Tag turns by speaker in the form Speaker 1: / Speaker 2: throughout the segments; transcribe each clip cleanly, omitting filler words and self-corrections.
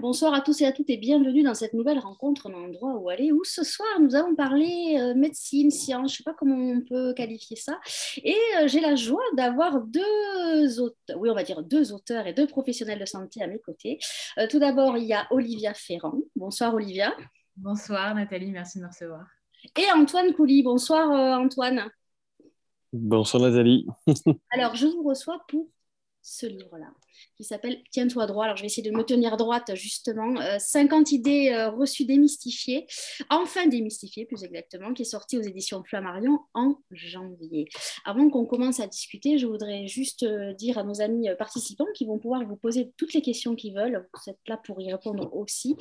Speaker 1: Bonsoir à tous et à toutes et bienvenue dans cette nouvelle rencontre d'un endroit où aller, où ce soir nous allons parler médecine, science, je ne sais pas comment on peut qualifier ça. Et j'ai la joie d'avoir deux auteurs, oui on va dire deux auteurs et deux professionnels de santé à mes côtés. Tout d'abord, il y a Olivia Ferrand. Bonsoir Olivia.
Speaker 2: Bonsoir Nathalie, merci de me recevoir.
Speaker 1: Et Antoine Couly. Bonsoir Antoine.
Speaker 3: Bonsoir Nathalie.
Speaker 1: Alors, je vous reçois pour ce livre-là, qui s'appelle Tiens-toi droit. Alors, je vais essayer de me tenir droite, justement. 50 idées reçues démystifiées, enfin démystifiées, plus exactement, qui est sorti aux éditions Flammarion en janvier. Avant qu'on commence à discuter, je voudrais juste dire à nos amis participants qui vont pouvoir vous poser toutes les questions qu'ils veulent. Vous êtes là pour y répondre aussi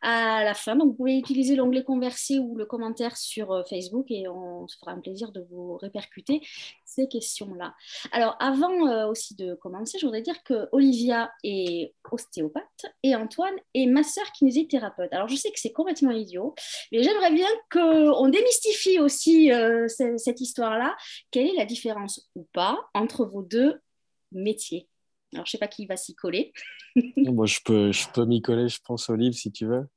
Speaker 1: à la fin. Donc, vous pouvez utiliser l'onglet Converser ou le commentaire sur Facebook et on se fera un plaisir de vous répercuter ces questions-là. Alors, avant aussi de commencer, je voudrais dire que Olivia est ostéopathe et Antoine est masseur kinésithérapeute. Alors, je sais que c'est complètement idiot, mais j'aimerais bien qu'on démystifie aussi cette histoire-là. Quelle est la différence ou pas entre vos deux métiers? Alors, je ne sais pas qui va s'y coller.
Speaker 3: Moi, je peux m'y coller, je pense, Olive, si tu veux.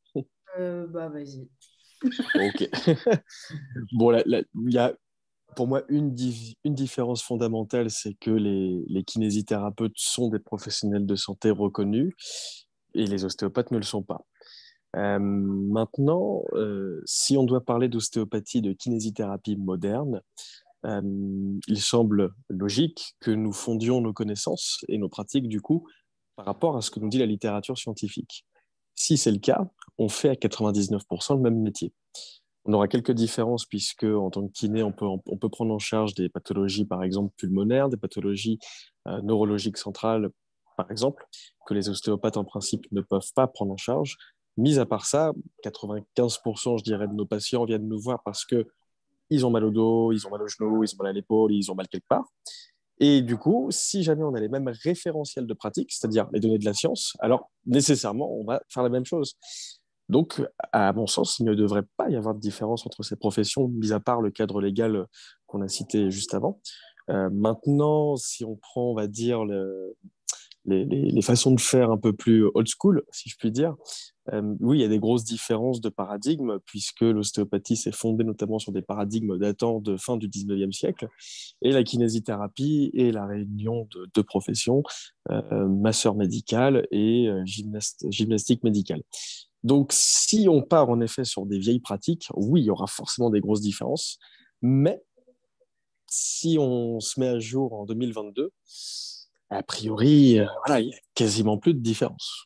Speaker 2: Vas-y.
Speaker 3: Ok. Bon, il y a pour moi une différence fondamentale, c'est que les kinésithérapeutes sont des professionnels de santé reconnus et les ostéopathes ne le sont pas. Maintenant, si on doit parler d'ostéopathie, de kinésithérapie moderne, euh, il semble logique que nous fondions nos connaissances et nos pratiques, du coup, par rapport à ce que nous dit la littérature scientifique. Si c'est le cas, on fait à 99% le même métier. On aura quelques différences puisque, en tant que kiné, on peut prendre en charge des pathologies, par exemple, pulmonaires, des pathologies neurologiques centrales, par exemple, que les ostéopathes, en principe, ne peuvent pas prendre en charge. Mis à part ça, 95%, je dirais, de nos patients viennent nous voir parce que ils ont mal au dos, ils ont mal au genou, ils ont mal à l'épaule, ils ont mal quelque part. Et du coup, si jamais on a les mêmes référentiels de pratique, c'est-à-dire les données de la science, alors nécessairement, on va faire la même chose. Donc, à mon sens, il ne devrait pas y avoir de différence entre ces professions, mis à part le cadre légal qu'on a cité juste avant. Maintenant, si on prend, on va dire, les façons de faire un peu plus old school, si je puis dire, oui, il y a des grosses différences de paradigme, puisque l'ostéopathie s'est fondée notamment sur des paradigmes datant de fin du 19e siècle, et la kinésithérapie est la réunion de deux professions, masseur médical et gymnastique médicale. Donc, si on part en effet sur des vieilles pratiques, oui, il y aura forcément des grosses différences, mais si on se met à jour en 2022, a priori, voilà, il y a quasiment plus de différence.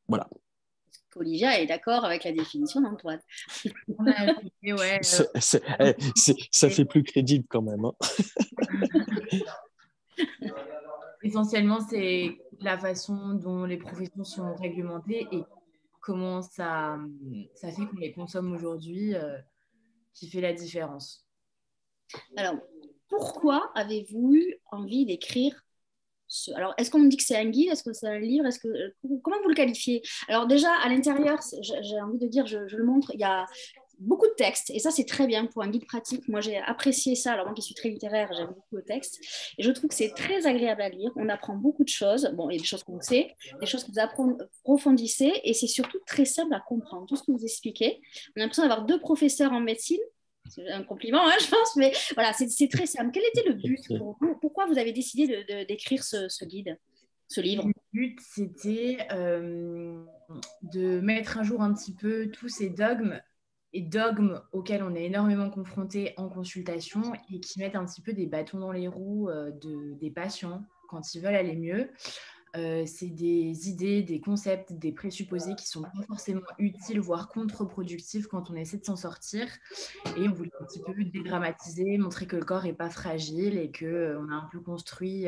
Speaker 3: Voilà.
Speaker 1: Olivia est d'accord avec la définition d'Antoine.
Speaker 2: On a appliqué, ouais.
Speaker 3: Ça fait plus crédible quand même. Hein.
Speaker 2: Essentiellement, c'est la façon dont les professions sont réglementées et comment ça fait qu'on les consomme aujourd'hui qui fait la différence.
Speaker 1: Alors, pourquoi avez-vous eu envie d'écrire Alors, est-ce qu'on me dit que c'est un guide? Est-ce que c'est un livre? Comment vous le qualifiez? Alors déjà, à l'intérieur, j'ai envie de dire, je le montre, il y a beaucoup de textes. Et ça, c'est très bien pour un guide pratique. Moi, j'ai apprécié ça. Alors, moi qui suis très littéraire, j'aime beaucoup le texte. Et je trouve que c'est très agréable à lire. On apprend beaucoup de choses. Bon, il y a des choses qu'on sait, des choses que vous approfondissez. Et c'est surtout très simple à comprendre. Tout ce que vous expliquez. On a l'impression d'avoir deux professeurs en médecine. C'est un compliment, hein, je pense, mais voilà, c'est très simple. Quel était le but pour vous? Pourquoi vous avez décidé d'écrire ce guide, ce livre?
Speaker 2: Le but, c'était de mettre à jour un petit peu tous ces dogmes et dogmes auxquels on est énormément confronté en consultation et qui mettent un petit peu des bâtons dans les roues des patients quand ils veulent aller mieux. C'est des idées, des concepts, des présupposés qui ne sont pas forcément utiles, voire contre-productifs quand on essaie de s'en sortir. Et on voulait un petit peu dédramatiser, montrer que le corps n'est pas fragile et qu'on a un peu construit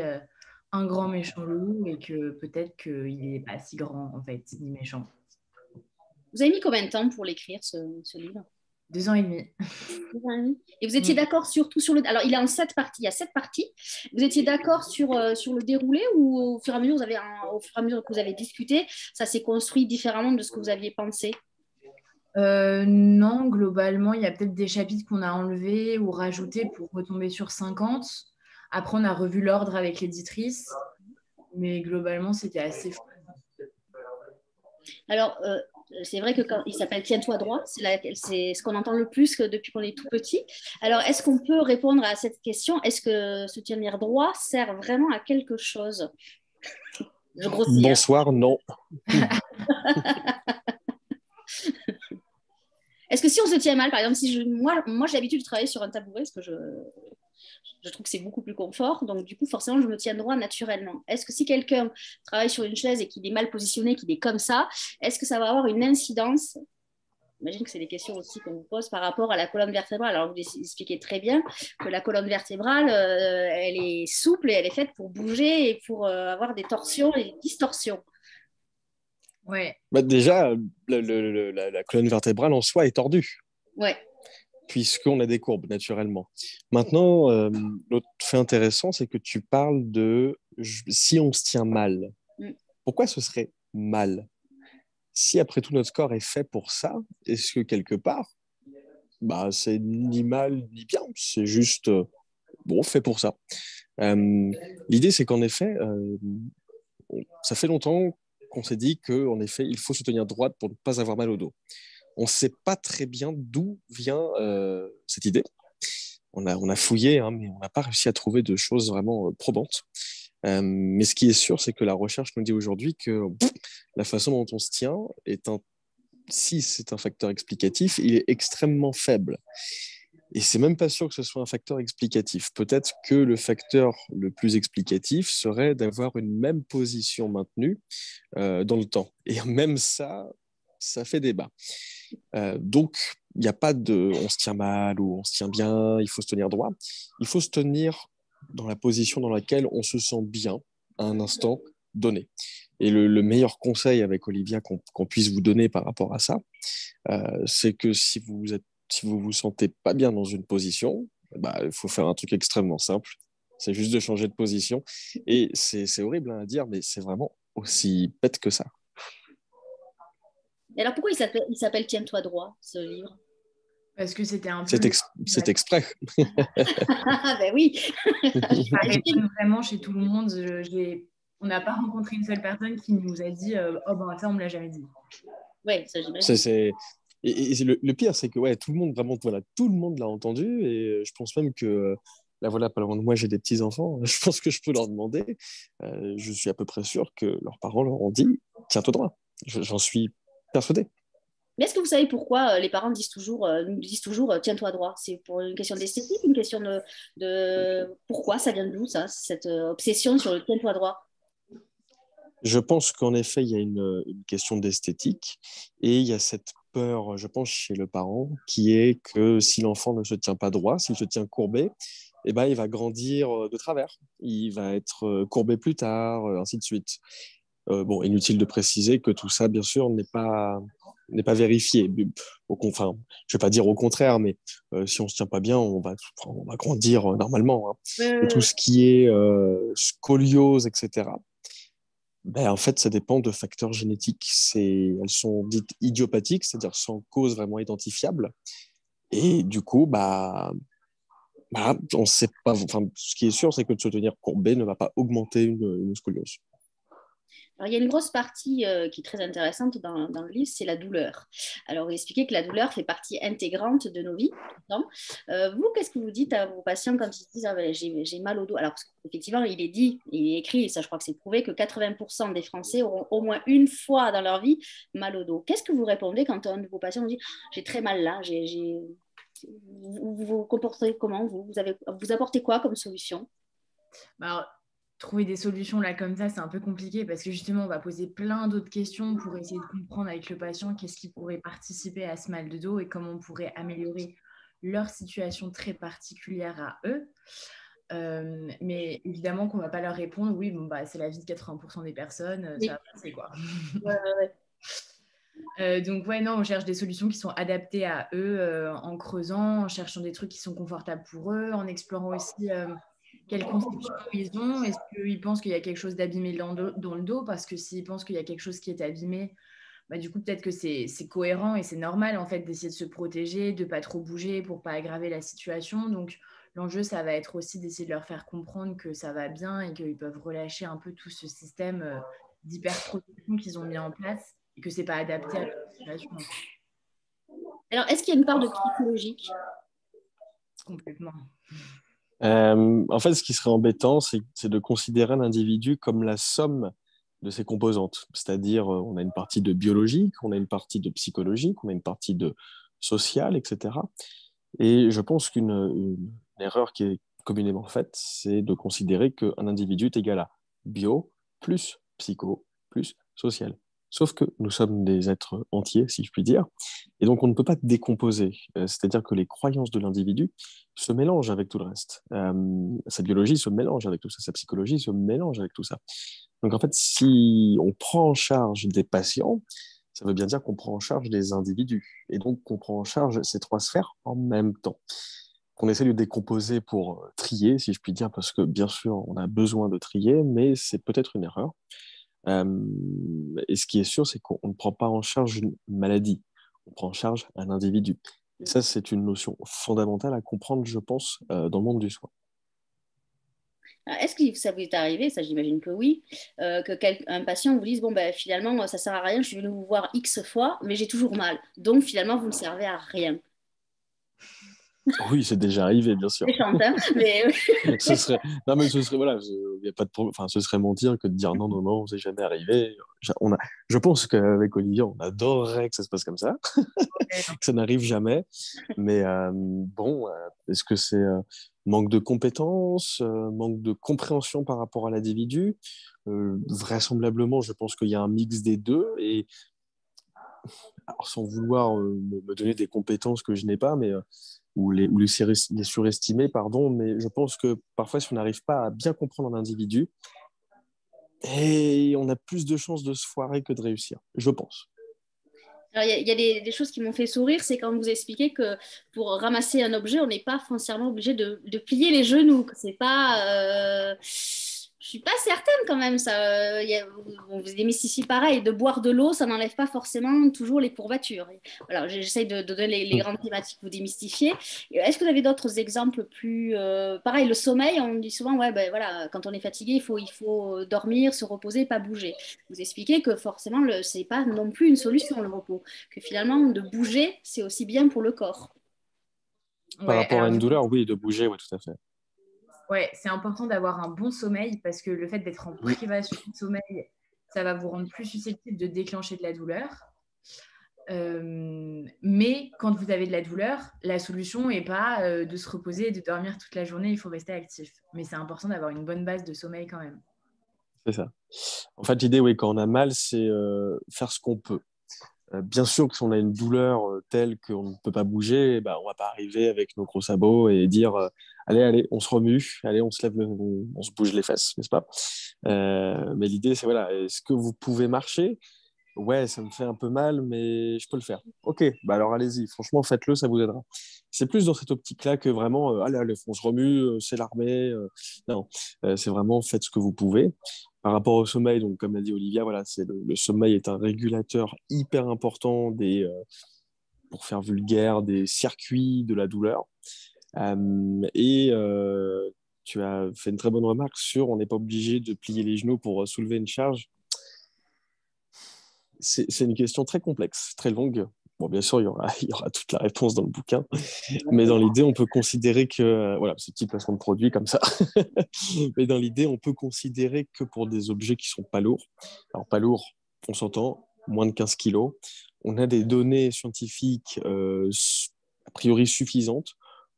Speaker 2: un grand méchant loup et que peut-être qu'il n'est pas si grand, en fait, ni méchant.
Speaker 1: Vous avez mis combien de temps pour l'écrire, ce livre?
Speaker 2: 2 ans et demi.
Speaker 1: 2 ans et demi. Et vous étiez d'accord surtout sur le... Alors, il est en 7 parties. Il y a 7 parties. Vous étiez d'accord sur le déroulé ou au fur et à mesure, au fur et à mesure que vous avez discuté, ça s'est construit différemment de ce que vous aviez pensé?
Speaker 2: Non, globalement, il y a peut-être des chapitres qu'on a enlevés ou rajoutés pour retomber sur 50. Après, on a revu l'ordre avec l'éditrice. Mais globalement, c'était assez fou.
Speaker 1: Alors, c'est vrai que quand il s'appelle Tiens-toi droit, c'est ce qu'on entend le plus depuis qu'on est tout petit. Alors, est-ce qu'on peut répondre à cette question? Est-ce que se tenir droit sert vraiment à quelque chose? Je grossis, hein.
Speaker 3: Bonsoir, non.
Speaker 1: Est-ce que si on se tient mal, par exemple, moi j'ai l'habitude de travailler sur un tabouret, parce que je trouve que c'est beaucoup plus confort, donc du coup, forcément, je me tiens droit naturellement. Est-ce que si quelqu'un travaille sur une chaise et qu'il est mal positionné, qu'il est comme ça, est-ce que ça va avoir une incidence? J'imagine que c'est des questions aussi qu'on vous pose par rapport à la colonne vertébrale. Alors, vous expliquez très bien que la colonne vertébrale, elle est souple et elle est faite pour bouger et pour avoir des torsions et des distorsions.
Speaker 2: Ouais.
Speaker 3: Bah, déjà, la colonne vertébrale en soi est tordue,
Speaker 1: Ouais.
Speaker 3: puisqu'on a des courbes naturellement. Maintenant, l'autre fait intéressant, c'est que tu parles de si on se tient mal.
Speaker 1: Mm.
Speaker 3: Pourquoi ce serait mal? Si après tout notre corps est fait pour ça, est-ce que quelque part, bah, c'est ni mal ni bien, c'est juste bon, fait pour ça. L'idée, c'est qu'en effet, ça fait longtemps qu'on s'est dit qu'en effet, il faut se tenir droite pour ne pas avoir mal au dos. On ne sait pas très bien d'où vient cette idée. On a fouillé, hein, mais on n'a pas réussi à trouver de choses vraiment probantes. Mais ce qui est sûr, c'est que la recherche nous dit aujourd'hui que la façon dont on se tient si c'est un facteur explicatif, il est extrêmement faible. Et c'est même pas sûr que ce soit un facteur explicatif. Peut-être que le facteur le plus explicatif serait d'avoir une même position maintenue dans le temps. Et même ça fait débat. Donc, il n'y a pas de on se tient mal ou on se tient bien, il faut se tenir droit. Il faut se tenir dans la position dans laquelle on se sent bien à un instant donné. Et le meilleur conseil avec Olivia qu'on puisse vous donner par rapport à ça, c'est que si vous vous sentez pas bien dans une position, bah, il faut faire un truc extrêmement simple. C'est juste de changer de position. Et c'est horrible hein, à dire, mais c'est vraiment aussi bête que ça.
Speaker 1: Et alors, pourquoi il s'appelle Tiens-toi droit, ce livre?
Speaker 2: Parce que c'était un peu...
Speaker 3: C'est exprès.
Speaker 1: Ah, ben oui.
Speaker 2: Ça résonne vraiment chez tout le monde. On n'a pas rencontré une seule personne qui nous a dit oh ben ça on me l'a jamais dit.
Speaker 1: Oui, ça j'imagine.
Speaker 3: Et le pire, c'est que ouais, tout le monde, vraiment, voilà, tout le monde l'a entendu. Et je pense même que, là, voilà, pas loin de moi, j'ai des petits-enfants. Je pense que je peux leur demander. Je suis à peu près sûr que leurs parents leur ont dit, tiens-toi droit. J'en suis persuadé.
Speaker 1: Mais est-ce que vous savez pourquoi les parents nous disent toujours tiens-toi droit? C'est pour une question d'esthétique, une question pourquoi ça vient d'où ça, cette obsession sur le tiens-toi droit?
Speaker 3: Je pense qu'en effet, il y a une question d'esthétique et il y a cette peur, je pense, chez le parent, qui est que si l'enfant ne se tient pas droit, s'il se tient courbé, eh ben, il va grandir de travers. Il va être courbé plus tard, ainsi de suite. Bon, inutile de préciser que tout ça, bien sûr, n'est pas vérifié. Enfin, je vais pas dire au contraire, mais si on se tient pas bien, on va grandir normalement. Hein. Et tout ce qui est scoliose, etc. Ben, en fait, ça dépend de facteurs génétiques. Elles sont dites idiopathiques, c'est-à-dire sans cause vraiment identifiable. Et du coup, on sait pas. Enfin, ce qui est sûr, c'est que de se tenir courbé ne va pas augmenter une scoliose.
Speaker 1: Alors, il y a une grosse partie qui est très intéressante dans le livre, c'est la douleur. Alors, vous expliquez que la douleur fait partie intégrante de nos vies. Tout le temps. Vous, qu'est-ce que vous dites à vos patients quand ils disent ah, ben, j'ai mal au dos? Alors, effectivement, il est dit, il est écrit, et ça je crois que c'est prouvé, que 80% des Français auront au moins une fois dans leur vie mal au dos. Qu'est-ce que vous répondez quand un de vos patients vous dit j'ai très mal là, vous vous comportez comment vous apportez quoi comme solution?
Speaker 2: Alors, trouver des solutions là comme ça, c'est un peu compliqué parce que justement, on va poser plein d'autres questions pour essayer de comprendre avec le patient qu'est-ce qui pourrait participer à ce mal de dos et comment on pourrait améliorer leur situation très particulière à eux. Mais évidemment qu'on ne va pas leur répondre oui, bon, bah, c'est la vie de 80% des personnes,
Speaker 1: Oui.
Speaker 2: ça va passer quoi.
Speaker 1: Ouais.
Speaker 2: Donc ouais, non, on cherche des solutions qui sont adaptées à eux en creusant, en cherchant des trucs qui sont confortables pour eux, en explorant aussi quelle conception ils ont. Est-ce qu'ils pensent qu'il y a quelque chose d'abîmé dans le dos? Parce que s'ils pensent qu'il y a quelque chose qui est abîmé, bah, du coup, peut-être que c'est cohérent et c'est normal en fait d'essayer de se protéger, de ne pas trop bouger pour ne pas aggraver la situation. Donc l'enjeu, ça va être aussi d'essayer de leur faire comprendre que ça va bien et qu'ils peuvent relâcher un peu tout ce système d'hyperprotection qu'ils ont mis en place. et que ce n'est pas adapté à la situation.
Speaker 1: Alors, est-ce qu'il y a une part de psychologique?
Speaker 2: Complètement.
Speaker 3: En fait, ce qui serait embêtant, c'est de considérer l'individu comme la somme de ses composantes. C'est-à-dire, on a une partie de biologique, on a une partie de psychologique, on a une partie de sociale, etc. Et je pense qu'une erreur qui est communément faite, c'est de considérer qu'un individu est égal à bio plus psycho plus social. Sauf que nous sommes des êtres entiers, si je puis dire, et donc on ne peut pas décomposer. C'est-à-dire que les croyances de l'individu se mélangent avec tout le reste. Sa biologie se mélange avec tout ça, sa psychologie se mélange avec tout ça. Donc en fait, si on prend en charge des patients, ça veut bien dire qu'on prend en charge des individus, et donc qu'on prend en charge ces trois sphères en même temps. Qu'on essaie de décomposer pour trier, si je puis dire, parce que bien sûr, on a besoin de trier, mais c'est peut-être une erreur. Et ce qui est sûr, c'est qu'on ne prend pas en charge une maladie, on prend en charge un individu. Et ça, c'est une notion fondamentale à comprendre, je pense, dans le monde du soin.
Speaker 1: Alors, est-ce que ça vous est arrivé, ça j'imagine que oui, qu'un patient vous dise, bon, ben, finalement, ça sert à rien, je suis venu vous voir X fois, mais j'ai toujours mal. Donc, finalement, vous ne servez à rien.
Speaker 3: Oui, c'est déjà arrivé, bien sûr.
Speaker 1: Méchante, hein, mais...
Speaker 3: Ce serait, non, mais ce serait, voilà, y a pas de problème. Enfin, ce serait mentir que de dire non, non, non, c'est jamais arrivé. Je pense qu'avec Olivier, on adorerait que ça se passe comme ça, que ça n'arrive jamais. Mais bon, est-ce que c'est manque de compétences, manque de compréhension par rapport à l'individu? Vraisemblablement, je pense qu'il y a un mix des deux. Et alors, sans vouloir me donner des compétences que je n'ai pas, mais les surestimer, pardon, mais je pense que parfois, si on n'arrive pas à bien comprendre un individu, et on a plus de chances de se foirer que de réussir, je pense.
Speaker 1: Alors, il y a des choses qui m'ont fait sourire, c'est quand vous expliquez que pour ramasser un objet, on n'est pas foncièrement obligé de plier les genoux. Que c'est pas, je suis pas certaine quand même. Ça, on vous démystifie pareil. De boire de l'eau, ça n'enlève pas forcément toujours les courbatures. Et voilà, j'essaye de donner les grandes thématiques que vous démystifiez. Est-ce que vous avez d'autres exemples plus, pareil, le sommeil, on dit souvent, ouais, ben voilà, quand on est fatigué, il faut dormir, se reposer, pas bouger. Vous expliquez que forcément, c'est pas non plus une solution le repos, que finalement de bouger, c'est aussi bien pour le corps.
Speaker 3: Par
Speaker 2: Ouais,
Speaker 3: rapport à
Speaker 2: alors
Speaker 3: une
Speaker 2: du coup,
Speaker 3: douleur, oui, de bouger, oui, tout à fait.
Speaker 2: ouais, c'est important d'avoir un bon sommeil parce que le fait d'être en privation de sommeil, ça va vous rendre plus susceptible de déclencher de la douleur. Mais quand vous avez de la douleur, la solution n'est pas de se reposer et de dormir toute la journée, il faut rester actif. Mais c'est important d'avoir une bonne base de sommeil quand même.
Speaker 3: C'est ça. En fait, l'idée, oui, quand on a mal, c'est faire ce qu'on peut. Bien sûr que si on a une douleur telle qu'on ne peut pas bouger, bah, on ne va pas arriver avec nos gros sabots et dire allez, allez, on se remue, allez, on se lève, on se bouge les fesses, n'est-ce pas? Mais l'idée, c'est voilà, est-ce que vous pouvez marcher? Ouais, ça me fait un peu mal, mais je peux le faire. Ok, bah alors allez-y, franchement, faites-le, ça vous aidera. C'est plus dans cette optique-là que vraiment, allez, allez, on se remue, c'est l'armée. Non, c'est vraiment faites ce que vous pouvez. Par rapport au sommeil, donc comme l'a dit Olivia, voilà, le sommeil est un régulateur hyper important pour faire vulgaire, des circuits de la douleur. Et tu as fait une très bonne remarque sur on n'est pas obligé de plier les genoux pour soulever une charge. C'est une question très complexe, très longue. Bon, bien sûr, il y aura toute la réponse dans le bouquin, mais dans l'idée, on peut considérer que, voilà, c'est un petit placement de produit comme ça, mais dans l'idée, on peut considérer que pour des objets qui sont pas lourds, alors pas lourds, on s'entend, moins de 15 kilos, on a des données scientifiques a priori suffisantes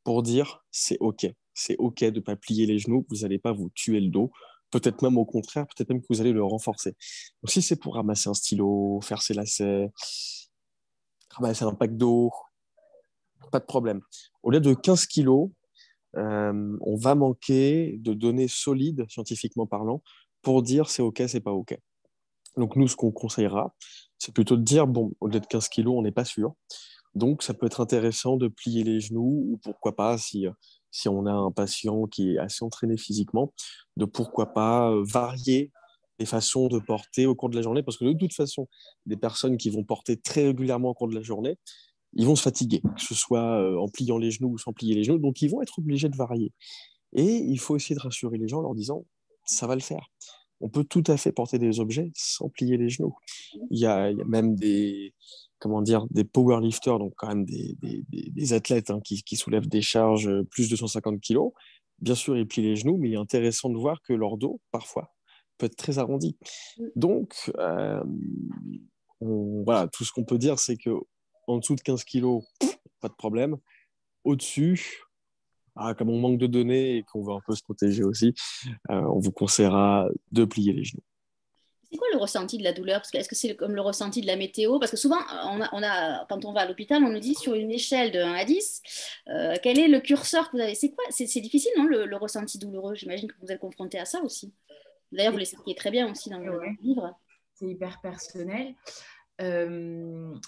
Speaker 3: pour dire c'est OK de ne pas plier les genoux, vous n'allez pas vous tuer le dos, peut-être même au contraire, peut-être même que vous allez le renforcer. Donc si c'est pour ramasser un stylo, faire ses lacets, ramasser un pack d'eau, pas de problème. Au lieu de 15 kilos, on va manquer de données solides, scientifiquement parlant, pour dire c'est OK, c'est pas OK. Donc nous, ce qu'on conseillera, c'est plutôt de dire, bon, au-delà de 15 kilos, on n'est pas sûr. Donc ça peut être intéressant de plier les genoux, ou pourquoi pas, si on a un patient qui est assez entraîné physiquement, de pourquoi pas varier les façons de porter au cours de la journée, parce que de toute façon, des personnes qui vont porter très régulièrement au cours de la journée, ils vont se fatiguer, que ce soit en pliant les genoux ou sans plier les genoux, donc ils vont être obligés de varier. Et il faut essayer de rassurer les gens en leur disant, ça va le faire. on peut tout à fait porter des objets sans plier les genoux. Il y a même des powerlifters, donc quand même des athlètes qui soulèvent des charges plus de 150 kilos. Bien sûr, ils plient les genoux, mais il est intéressant de voir que leur dos, parfois, peut être très arrondi. Donc, voilà, tout ce qu'on peut dire, c'est que en dessous de 15 kilos, pas de problème. Au-dessus, comme on manque de données et qu'on veut un peu se protéger aussi, on vous conseillera de plier les genoux.
Speaker 1: C'est quoi le ressenti de la douleur? Parce que est-ce que c'est comme le ressenti de la météo? Parce que souvent, quand on va à l'hôpital, on nous dit sur une échelle de 1 à 10, quel est le curseur que vous avez? C'est quoi? C'est difficile, non, le ressenti douloureux? J'imagine que vous êtes confronté à ça aussi. D'ailleurs, vous l'expliquez très bien aussi dans le livre.
Speaker 2: C'est hyper personnel. On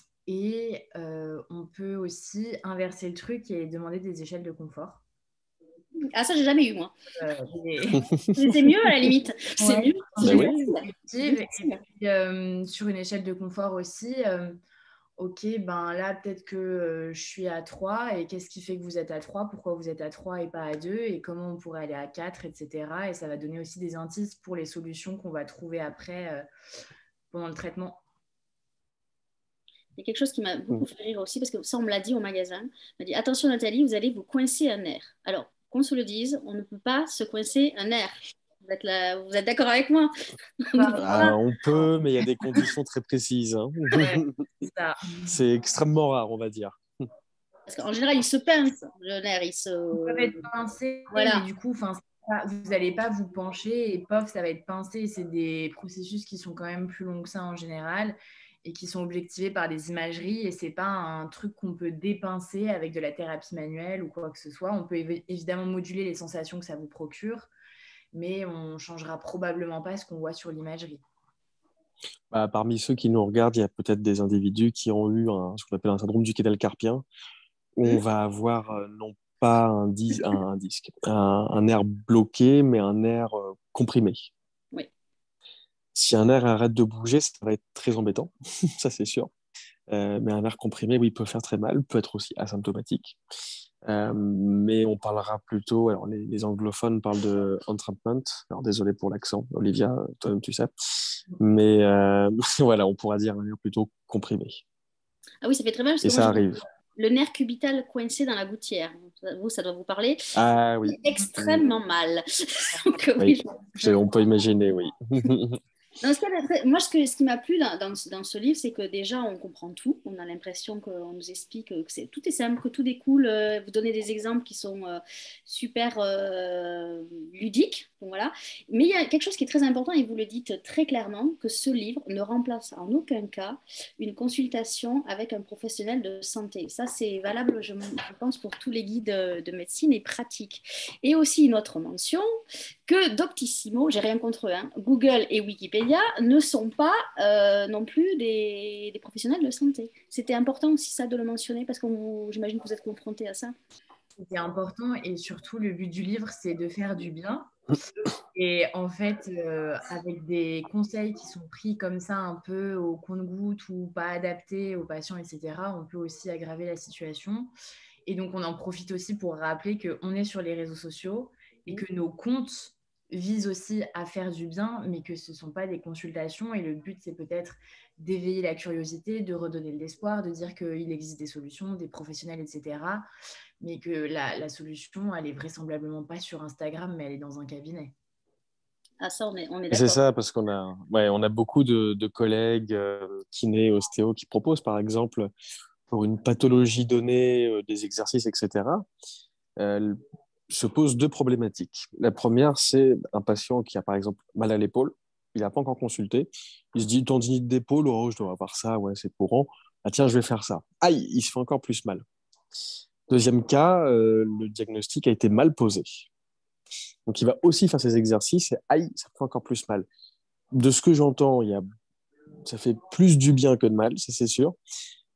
Speaker 2: peut aussi inverser le truc et demander des échelles de confort.
Speaker 1: Ah, ça, j'ai jamais eu, moi.
Speaker 2: Mais
Speaker 1: c'est mieux, à la limite. C'est mieux.
Speaker 2: Et puis, sur une échelle de confort aussi, ok, ben là, peut-être que je suis à 3 et qu'est-ce qui fait que vous êtes à 3? Pourquoi vous êtes à 3 et pas à 2? Et comment on pourrait aller à 4, etc. Et ça va donner aussi des indices pour les solutions qu'on va trouver après pendant le traitement.
Speaker 1: Il y a quelque chose qui m'a beaucoup fait rire aussi, parce que ça, on me l'a dit au magasin. On m'a dit, attention Nathalie, vous allez vous coincer un nerf. Alors, qu'on se le dise, on ne peut pas se coincer un nerf. Vous êtes d'accord avec moi?
Speaker 3: On peut, mais il y a des conditions très précises.
Speaker 2: C'est ça.
Speaker 3: C'est extrêmement rare, on va dire.
Speaker 1: Parce qu'en général, il se pince, le nerf. Il
Speaker 2: peut être pincé,
Speaker 1: voilà.
Speaker 2: Mais du coup, vous n'allez pas vous pencher et pof, ça va être pincé. C'est des processus qui sont quand même plus longs que ça en général et qui sont objectivés par des imageries, et c'est pas un truc qu'on peut dépincer avec de la thérapie manuelle ou quoi que ce soit. On peut évidemment moduler les sensations que ça vous procure, mais on changera probablement pas ce qu'on voit sur l'imagerie.
Speaker 3: Parmi ceux qui nous regardent, il y a peut-être des individus qui ont eu ce qu'on appelle un syndrome du quai carpien, où on va avoir non pas un disque, un nerf bloqué, mais un nerf comprimé.
Speaker 1: Oui.
Speaker 3: Si un nerf arrête de bouger, ça va être très embêtant, ça c'est sûr. Mais un nerf comprimé, oui, peut faire très mal, peut être aussi asymptomatique. Mais on parlera plutôt, alors les anglophones parlent de entrapment, alors désolé pour l'accent, Olivia, toi-même tu sais, mais voilà, on pourra dire un nerf plutôt comprimé.
Speaker 1: Ah oui, ça fait très mal. Parce
Speaker 3: et
Speaker 1: que
Speaker 3: ça
Speaker 1: moi,
Speaker 3: arrive.
Speaker 1: Le nerf cubital coincé dans la goutière. Vous, ça doit vous parler.
Speaker 3: Ah oui.
Speaker 1: Extrêmement mal. Donc,
Speaker 3: oui. On peut imaginer, oui.
Speaker 1: Non, moi, ce qui m'a plu dans ce livre, c'est que déjà, on comprend tout. On a l'impression qu'on nous explique que tout est simple, que tout découle. Vous donnez des exemples qui sont super ludiques. Donc, voilà. Mais il y a quelque chose qui est très important, et vous le dites très clairement, que ce livre ne remplace en aucun cas une consultation avec un professionnel de santé. Ça, c'est valable, je pense, pour tous les guides de médecine et pratique. Et aussi une autre mention, que Doctissimo, j'ai rien contre eux, Google et Wikipédia ne sont pas non plus des professionnels de santé. C'était important aussi ça de le mentionner, parce que j'imagine que vous êtes confrontés à ça.
Speaker 2: C'était important, et surtout le but du livre, c'est de faire du bien. Et en fait, avec des conseils qui sont pris comme ça un peu au compte-gouttes ou pas adaptés aux patients, etc., on peut aussi aggraver la situation. Et donc, on en profite aussi pour rappeler qu'on est sur les réseaux sociaux et que nos comptes visent aussi à faire du bien, mais que ce ne sont pas des consultations. Et le but, c'est peut-être d'éveiller la curiosité, de redonner de l'espoir, de dire qu'il existe des solutions, des professionnels, etc., mais que la solution, elle est vraisemblablement pas sur Instagram, mais elle est dans un cabinet.
Speaker 1: Ah, ça, on est d'accord.
Speaker 3: C'est ça, parce qu'on a beaucoup de collègues kinés, ostéos qui proposent, par exemple, pour une pathologie donnée, des exercices, etc. Se posent deux problématiques. La première, c'est un patient qui a, par exemple, mal à l'épaule. Il n'a pas encore consulté. Il se dit, tendinite d'épaule, oh, je dois avoir ça, ouais, c'est courant. Ah tiens, je vais faire ça. Aïe, il se fait encore plus mal. Deuxième cas, le diagnostic a été mal posé. Donc, il va aussi faire ses exercices et aïe, ça fait encore plus mal. De ce que j'entends, ça fait plus du bien que de mal, ça c'est sûr.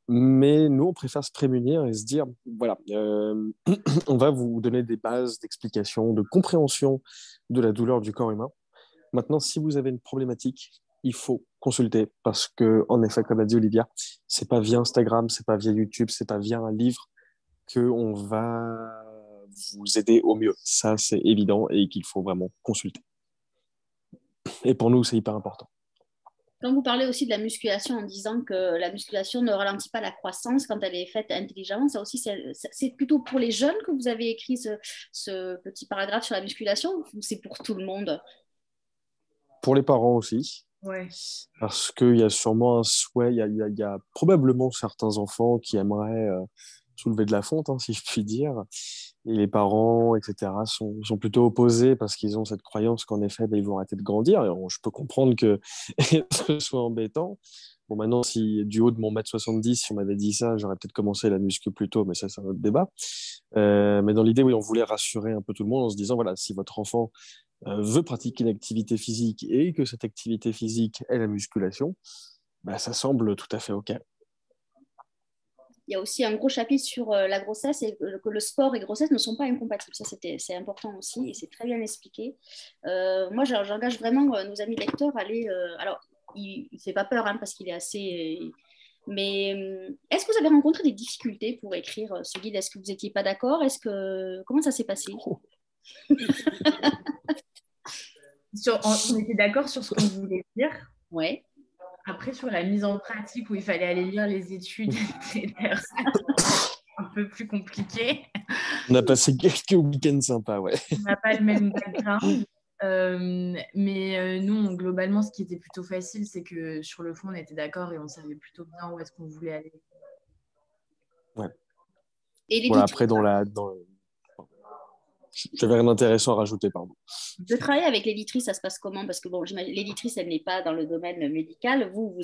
Speaker 3: Mais nous, on préfère se prémunir et se dire, voilà, on va vous donner des bases d'explication, de compréhension de la douleur du corps humain. Maintenant, si vous avez une problématique, il faut consulter parce que, en effet, comme a dit Olivia, c'est pas via Instagram, c'est pas via YouTube, c'est pas via un livre qu'on va vous aider au mieux. Ça, c'est évident et qu'il faut vraiment consulter. Et pour nous, c'est hyper important.
Speaker 1: Quand vous parlez aussi de la musculation en disant que la musculation ne ralentit pas la croissance quand elle est faite intelligemment, ça aussi, c'est plutôt pour les jeunes que vous avez écrit ce petit paragraphe sur la musculation ou c'est pour tout le monde?
Speaker 3: Pour les parents aussi,
Speaker 2: Ouais.
Speaker 3: parce qu'il y a sûrement un souhait, il y a probablement certains enfants qui aimeraient soulever de la fonte, hein, si je puis dire. Et les parents, etc., sont plutôt opposés parce qu'ils ont cette croyance qu'en effet, ben, ils vont arrêter de grandir. Et je peux comprendre que ce soit embêtant. Bon, maintenant, si du haut de mon 1,70 m, si on m'avait dit ça, j'aurais peut-être commencé la muscu plus tôt, mais ça, c'est un autre débat. Mais dans l'idée, oui, on voulait rassurer un peu tout le monde en se disant, voilà, si votre enfant veut pratiquer une activité physique et que cette activité physique est la musculation, bah, ça semble tout à fait OK.
Speaker 1: Il y a aussi un gros chapitre sur la grossesse et que le sport et grossesse ne sont pas incompatibles. Ça, c'est important aussi et c'est très bien expliqué. Moi, j'engage vraiment nos amis lecteurs à aller. Alors, il ne fait pas peur hein, parce qu'il est assez. Mais est-ce que vous avez rencontré des difficultés pour écrire ce guide? Est-ce que vous n'étiez pas d'accord? Comment ça s'est passé?
Speaker 2: On était d'accord sur ce qu'on voulait dire.
Speaker 1: Ouais.
Speaker 2: Après, sur la mise en pratique où il fallait aller lire les études, etc., un peu plus compliqué.
Speaker 3: On a passé quelques week-ends sympas, ouais.
Speaker 2: On n'a pas le même background. Mais nous, globalement, ce qui était plutôt facile, c'est que sur le fond, on était d'accord et on savait plutôt bien où est-ce qu'on voulait aller.
Speaker 3: Ouais.
Speaker 1: Et
Speaker 3: voilà, après, j'avais rien d'intéressant à rajouter, pardon.
Speaker 1: Le travail avec l'éditrice, ça se passe comment? Parce que bon, l'éditrice, elle n'est pas dans le domaine médical. Donc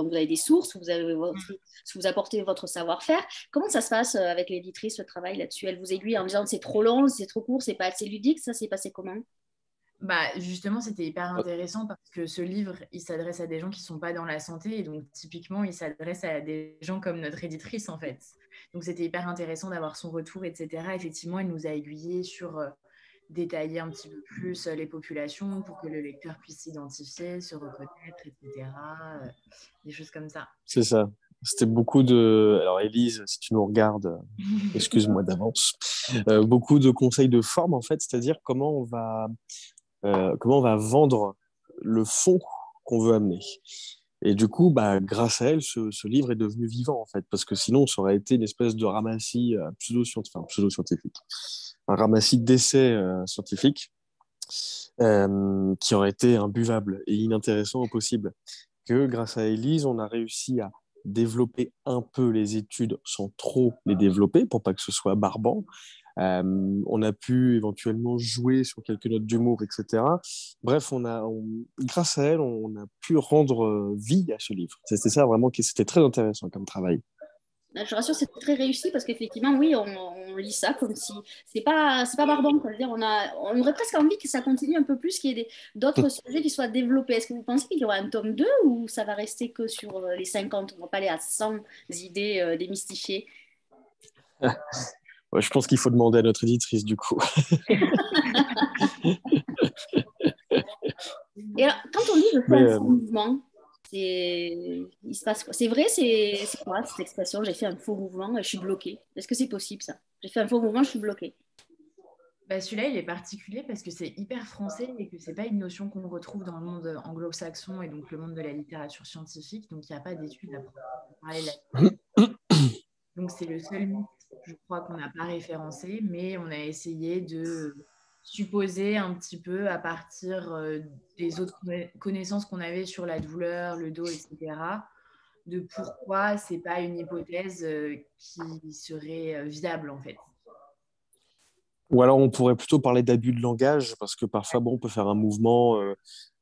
Speaker 1: vous avez des sources, vous apportez votre savoir-faire. Comment ça se passe avec l'éditrice, le travail là-dessus? Elle vous aiguille en disant c'est trop long, c'est trop court, c'est pas assez ludique. Ça s'est passé comment?
Speaker 2: Bah, justement, c'était hyper intéressant parce que ce livre, il s'adresse à des gens qui ne sont pas dans la santé. Et donc, typiquement, il s'adresse à des gens comme notre éditrice, en fait. Donc, c'était hyper intéressant d'avoir son retour, etc. Effectivement, elle nous a aiguillés sur détailler un petit peu plus les populations pour que le lecteur puisse s'identifier, se reconnaître, etc. Des choses comme ça.
Speaker 3: C'est ça. C'était beaucoup de... Alors, Élise, si tu nous regardes, excuse-moi d'avance. Beaucoup de conseils de forme, en fait, c'est-à-dire comment on va vendre le fond qu'on veut amener. Et du coup, bah, grâce à elle, ce livre est devenu vivant, en fait, parce que sinon, ça aurait été une espèce de ramassis pseudo-scientifique, un ramassis d'essais scientifiques qui aurait été imbuvable et inintéressant au possible. Que grâce à Élise, on a réussi à développer un peu les études sans trop les développer pour pas que ce soit barbant. On a pu éventuellement jouer sur quelques notes d'humour, etc. Bref, grâce à elle, on a pu rendre vie à ce livre. C'était ça vraiment, c'était très intéressant comme travail.
Speaker 1: Je rassure, c'est très réussi parce qu'effectivement, oui, on lit ça comme si c'est pas barbant. Quoi. Je veux dire, on aurait presque envie que ça continue un peu plus, qu'il y ait d'autres sujets qui soient développés. Est-ce que vous pensez qu'il y aura un tome 2 ou ça va rester que sur les 50? On ne va pas aller à 100 idées démystifiées.
Speaker 3: Ouais, je pense qu'il faut demander à notre éditrice du coup.
Speaker 1: Et alors, quand on dit je fais
Speaker 3: Mais,
Speaker 1: un faux mouvement, il se passe quoi? C'est vrai, c'est quoi cette expression? J'ai fait un faux mouvement et je suis bloquée. Est-ce que c'est possible ça? J'ai fait un faux mouvement, je suis bloquée.
Speaker 2: Bah, celui-là, il est particulier parce que c'est hyper français et que c'est pas une notion qu'on retrouve dans le monde anglo-saxon et donc le monde de la littérature scientifique. Donc, il n'y a pas d'études à parler là-dessus. Donc, c'est le seul mythe, je crois, qu'on n'a pas référencé, mais on a essayé de supposer un petit peu à partir des autres connaissances qu'on avait sur la douleur, le dos, etc., de pourquoi c'est pas une hypothèse qui serait viable, en fait.
Speaker 3: Ou alors on pourrait plutôt parler d'abus de langage, parce que parfois, bon, on peut faire un mouvement,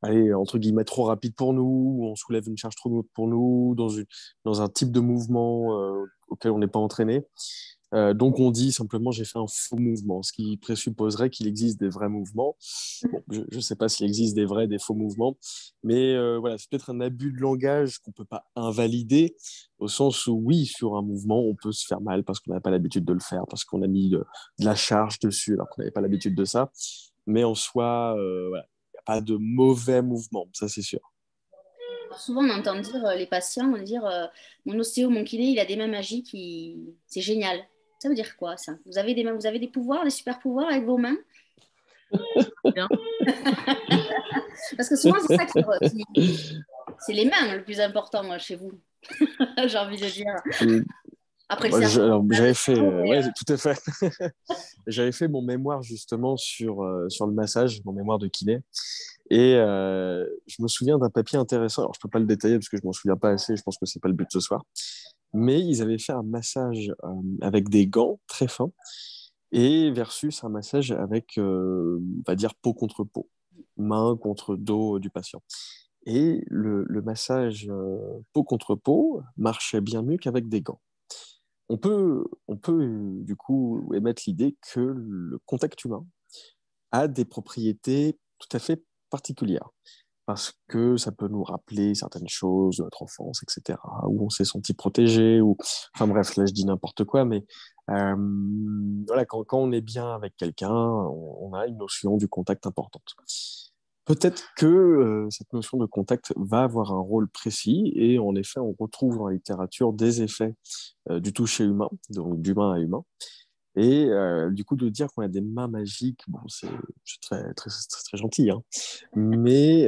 Speaker 3: allez, entre guillemets, trop rapide pour nous, ou on soulève une charge trop lourde pour nous, dans un type de mouvement auquel on n'est pas entraîné. Donc on dit simplement j'ai fait un faux mouvement, ce qui présupposerait qu'il existe des vrais mouvements. Bon, je ne sais pas s'il existe des vrais, des faux mouvements, mais voilà, c'est peut-être un abus de langage qu'on ne peut pas invalider, au sens où oui, sur un mouvement, on peut se faire mal parce qu'on n'a pas l'habitude de le faire, parce qu'on a mis de la charge dessus alors qu'on n'avait pas l'habitude de ça. Mais en soi, voilà, il n'y a pas de mauvais mouvement, ça c'est sûr.
Speaker 1: Souvent, on entend dire les patients, on dire mon ostéo, mon kiné, il a des mains magiques, c'est génial. Ça veut dire quoi ça? Vous avez des pouvoirs, des super pouvoirs avec vos mains?
Speaker 2: Bien.
Speaker 1: Parce que souvent, c'est ça c'est les mains le plus important chez vous, j'ai envie de dire. Après le cerveau.
Speaker 3: Alors, j'avais fait,
Speaker 1: Mais,
Speaker 3: ouais, tout à fait. J'avais fait mon mémoire justement sur le massage, mon mémoire de kiné. Et je me souviens d'un papier intéressant. Alors, je peux pas le détailler parce que je m'en souviens pas assez. Je pense que c'est pas le but de ce soir. Mais ils avaient fait un massage avec des gants très fins et versus un massage avec, on va dire, peau contre peau, main contre dos du patient. Et le massage peau contre peau marchait bien mieux qu'avec des gants. On peut du coup émettre l'idée que le contact humain a des propriétés tout à fait particulières parce que ça peut nous rappeler certaines choses de notre enfance, etc., où on s'est senti protégé, ou... Enfin bref, là je dis n'importe quoi, mais voilà, quand on est bien avec quelqu'un, on a une notion du contact importante. Peut-être que cette notion de contact va avoir un rôle précis, et en effet, on retrouve dans la littérature des effets du toucher humain, donc d'humain à humain. Et du coup, de dire qu'on a des mains magiques, bon, c'est très gentil, hein. Mais,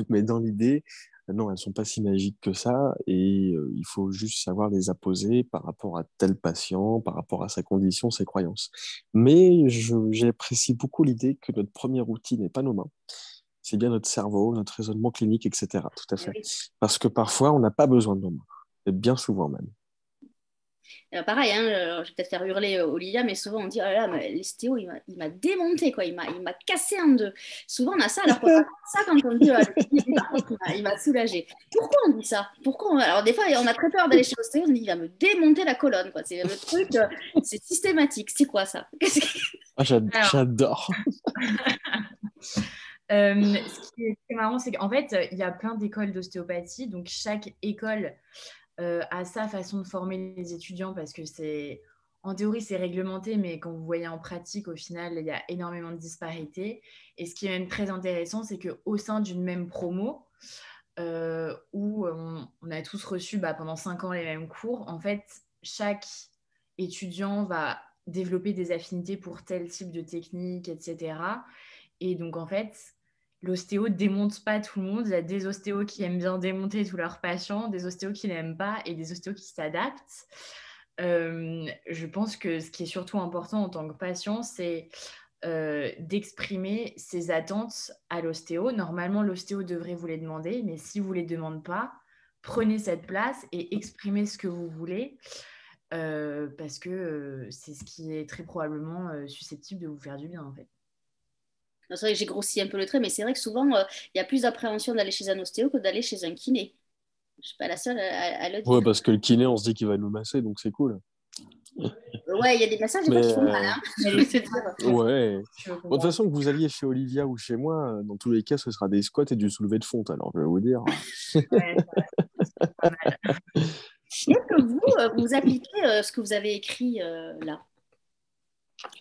Speaker 3: mais dans l'idée, non, elles sont pas si magiques que ça. Et il faut juste savoir les apposer par rapport à tel patient, par rapport à sa condition, ses croyances. Mais j'apprécie beaucoup l'idée que notre premier outil n'est pas nos mains. C'est bien notre cerveau, notre raisonnement clinique, etc. Tout à fait. Parce que parfois, on n'a pas besoin de nos mains. Et bien souvent même.
Speaker 1: pareil, hein, je vais peut-être faire hurler Olivia, mais souvent on dit, oh là là, mais l'estéo, il m'a démonté, quoi, il m'a cassé en deux. Souvent on a ça, alors qu'on a ça quand on dit, par contre, il m'a soulagé. Pourquoi on dit ça? Alors des fois, on a très peur d'aller chez l'ostéo, on dit, il va me démonter la colonne, quoi. C'est le truc, c'est systématique. C'est quoi ça?
Speaker 3: Ah, j'adore.
Speaker 2: Ce qui est très marrant, c'est qu'en fait, il y a plein d'écoles d'ostéopathie, donc chaque école à sa façon de former les étudiants parce que en théorie, c'est réglementé, mais quand vous voyez en pratique, au final, il y a énormément de disparités. Et ce qui est même très intéressant, c'est qu'au sein d'une même promo, où on a tous reçu pendant 5 ans les mêmes cours, en fait, chaque étudiant va développer des affinités pour tel type de technique, etc. Et donc, en fait, l'ostéo ne démonte pas tout le monde. Il y a des ostéos qui aiment bien démonter tous leurs patients, des ostéos qui n'aiment pas et des ostéos qui s'adaptent. Je pense que ce qui est surtout important en tant que patient, c'est d'exprimer ses attentes à l'ostéo. Normalement, l'ostéo devrait vous les demander, mais si vous ne les demandez pas, prenez cette place et exprimez ce que vous voulez. Parce que c'est ce qui est très probablement susceptible de vous faire du bien, en fait.
Speaker 1: C'est vrai que j'ai grossi un peu le trait, mais c'est vrai que souvent, il y a plus d'appréhension d'aller chez un ostéo que d'aller chez un kiné. Je ne suis pas la seule à le dire.
Speaker 3: Ouais, parce que le kiné, on se dit qu'il va nous masser, donc c'est cool.
Speaker 1: Ouais, il y a des massages des fois qui font mal, hein.
Speaker 3: Ouais. Bon, de toute façon, que vous alliez chez Olivia ou chez moi, dans tous les cas, ce sera des squats et du soulevé de fonte. Alors, je vais vous dire.
Speaker 2: Ouais, c'est pas mal.
Speaker 1: Est-ce que vous appliquez ce que vous avez écrit là?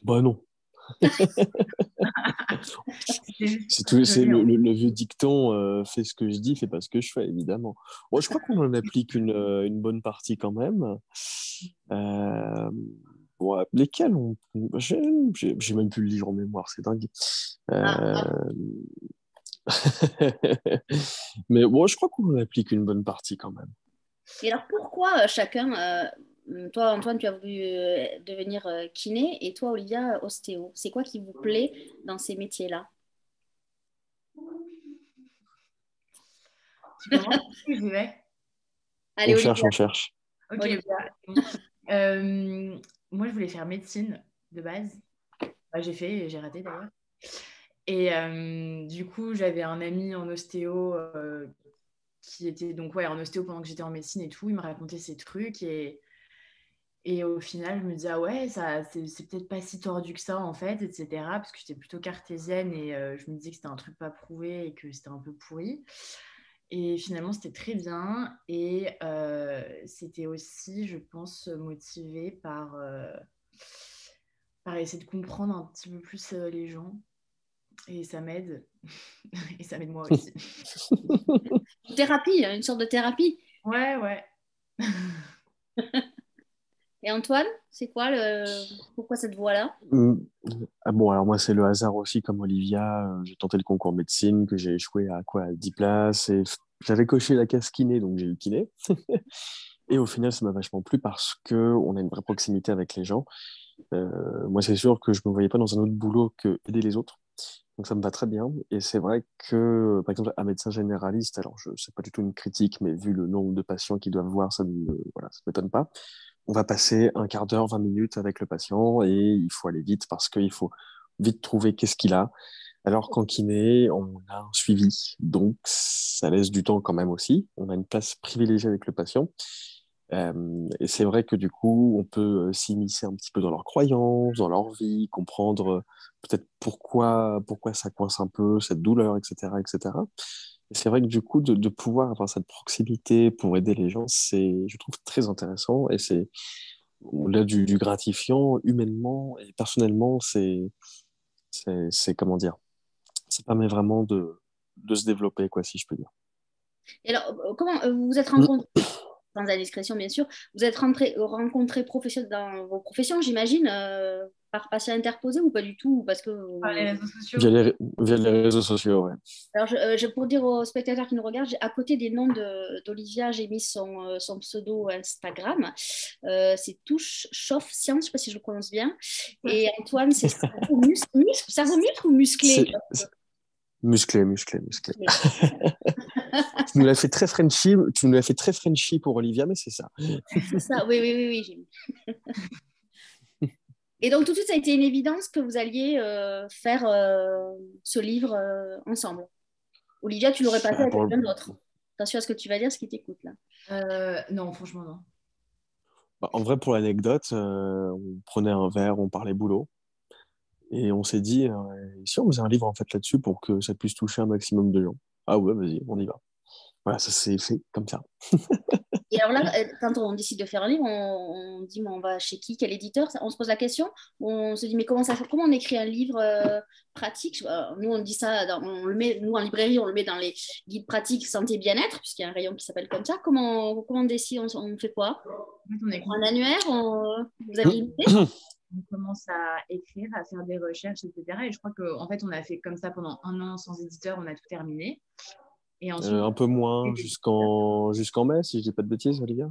Speaker 3: Bah non. C'est le vieux dicton, fais ce que je dis, fais pas ce que je fais, évidemment. Bon, je crois qu'on en applique une bonne partie quand même. Bon, lesquels j'ai même plus le livre en mémoire, c'est dingue. Mais bon, je crois qu'on en applique une bonne partie quand même.
Speaker 1: Et alors pourquoi chacun, toi Antoine, tu as voulu devenir kiné et toi Olivia, ostéo. C'est quoi qui vous plaît dans ces métiers-là?
Speaker 2: Tu commences? J'y vais.
Speaker 1: Allez Olivia.
Speaker 3: On cherche.
Speaker 2: Ok.
Speaker 1: Olivia.
Speaker 2: Moi, je voulais faire médecine de base. J'ai fait et j'ai raté d'ailleurs. Et du coup, j'avais un ami en ostéo qui était donc en ostéo pendant que j'étais en médecine et tout. Il me racontait ses trucs et au final, je me disais, ah ouais, c'est peut-être pas si tordu que ça en fait, etc. Parce que j'étais plutôt cartésienne et je me disais que c'était un truc pas prouvé et que c'était un peu pourri. Et finalement, c'était très bien. Et c'était aussi, je pense, motivé par essayer de comprendre un petit peu plus les gens. Et ça m'aide. Et ça m'aide moi aussi.
Speaker 1: Thérapie, une sorte de thérapie.
Speaker 2: Ouais.
Speaker 1: Et Antoine, c'est quoi pourquoi cette voie-là?
Speaker 3: Ah bon, alors moi, c'est le hasard aussi, comme Olivia. J'ai tenté le concours médecine, que j'ai échoué à quoi, à 10 places. Et j'avais coché la case kiné, donc j'ai eu kiné. Et au final, ça m'a vachement plu parce qu'on a une vraie proximité avec les gens. Moi, c'est sûr que je me voyais pas dans un autre boulot que aider les autres. Donc ça me va très bien. Et c'est vrai que, par exemple, un médecin généraliste, alors je sais pas du tout une critique, mais vu le nombre de patients qu'ils doivent voir, voilà, ça m'étonne pas. On va passer un quart d'heure, 20 minutes avec le patient et il faut aller vite parce qu'il faut vite trouver qu'est-ce qu'il a. Alors qu'en kiné, on a un suivi, donc ça laisse du temps quand même aussi. On a une place privilégiée avec le patient. Et c'est vrai que du coup, on peut s'immiscer un petit peu dans leurs croyances, dans leur vie, comprendre peut-être pourquoi ça coince un peu, cette douleur, etc., etc. Et c'est vrai que du coup, de pouvoir avoir cette proximité pour aider les gens, je trouve très intéressant et c'est au-delà du gratifiant, humainement et personnellement, c'est comment dire, ça permet vraiment de se développer, quoi, si je peux dire.
Speaker 1: Et alors, comment vous vous êtes rencontrés, sans indiscrétion bien sûr, vous êtes rencontrés dans vos professions, j'imagine, par patient interposé ou pas du tout, ou parce que
Speaker 2: Par les réseaux sociaux.
Speaker 3: Via les réseaux sociaux, ouais.
Speaker 1: Alors, pour dire aux spectateurs qui nous regardent, à côté des noms d'Olivia, j'ai mis son pseudo Instagram. C'est Touche Chauffe Science, je ne sais pas si je le prononce bien. Et Antoine, c'est cerveau muscle ou musclé?
Speaker 3: Musclé, musclé, musclé. Tu nous l'as fait très Frenchy, tu nous l'as fait très Frenchy pour Olivia, mais c'est ça.
Speaker 1: C'est ça, oui, oui, oui, oui, j'ai mis. Et donc, tout de suite, ça a été une évidence que vous alliez faire ce livre ensemble. Olivia, tu l'aurais pas fait avec quelqu'un d'autre. Attention à ce que tu vas dire, ce qui t'écoute là.
Speaker 2: Non, franchement, non.
Speaker 3: Bah, en vrai, pour l'anecdote, on prenait un verre, on parlait boulot, et on s'est dit, si on faisait un livre en fait là-dessus pour que ça puisse toucher un maximum de gens. Ah ouais, vas-y, on y va. Voilà, ça s'est fait comme ça.
Speaker 1: Et alors là, quand on décide de faire un livre, on dit, mais on va chez qui, quel éditeur? On se pose la question. On se dit, mais comment on écrit un livre pratique? Nous, on dit ça, on le met, nous en librairie, on le met dans les guides pratiques santé bien-être, puisqu'il y a un rayon qui s'appelle comme ça. Comment on décide? On fait quoi? Un annuaire? Vous avez une idée?
Speaker 2: On commence à écrire, à faire des recherches, etc. Et je crois qu'en fait, on a fait comme ça pendant 1 an sans éditeur, on a tout terminé. Et ensuite,
Speaker 3: Un peu moins, jusqu'en mai, si je dis pas de bêtises, Olivia.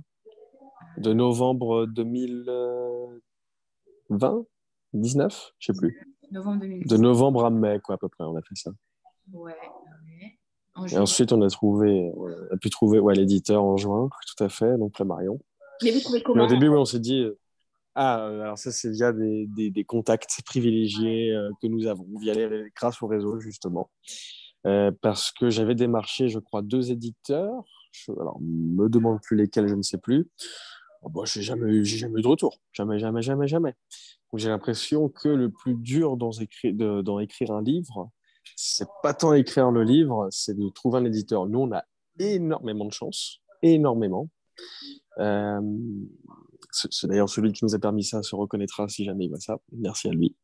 Speaker 3: De novembre 2020, 19, je sais plus.
Speaker 2: Novembre 2019.
Speaker 3: De novembre à mai, quoi, à peu près, on a fait ça.
Speaker 2: Ouais.
Speaker 3: Et ensuite, on a pu trouver l'éditeur en juin, tout à fait, donc Flammarion.
Speaker 1: Mais vous trouvez comment?
Speaker 3: Mais au début, on s'est dit, alors ça, c'est via des contacts privilégiés que nous avons, grâce au réseau, justement. Parce que j'avais démarché, je crois, 2 éditeurs. Alors, me demande plus lesquels, je ne sais plus. J'ai jamais eu de retour. Jamais, jamais, jamais, jamais. Donc, j'ai l'impression que le plus dur d'en écrire un livre, c'est pas tant écrire le livre, c'est de trouver un éditeur. Nous, on a énormément de chance, énormément. C'est d'ailleurs celui qui nous a permis ça se reconnaîtra si jamais il voit ça. Merci à lui.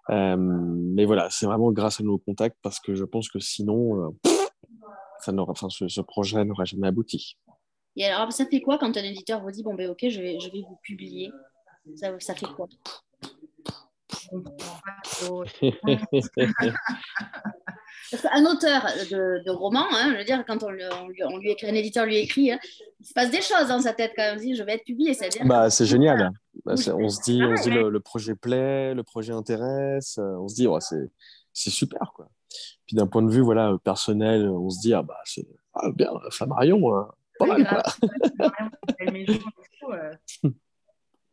Speaker 3: Mais voilà, c'est vraiment grâce à nos contacts parce que je pense que sinon, ce projet n'aurait jamais abouti.
Speaker 1: Et alors, ça fait quoi quand un éditeur vous dit, bon, ben ok, je vais vous publier? Ça fait quoi? Parce qu'un auteur de roman, je veux dire, quand on lui écrit, un éditeur lui écrit, il se passe des choses dans sa tête quand même. On se dit, je vais être publié, c'est-à-dire.
Speaker 3: C'est génial. On se dit, le projet plaît, le projet intéresse. On se dit, c'est super, quoi. Puis d'un point de vue personnel, on se dit, c'est bien, Flammarion, pas mal, quoi.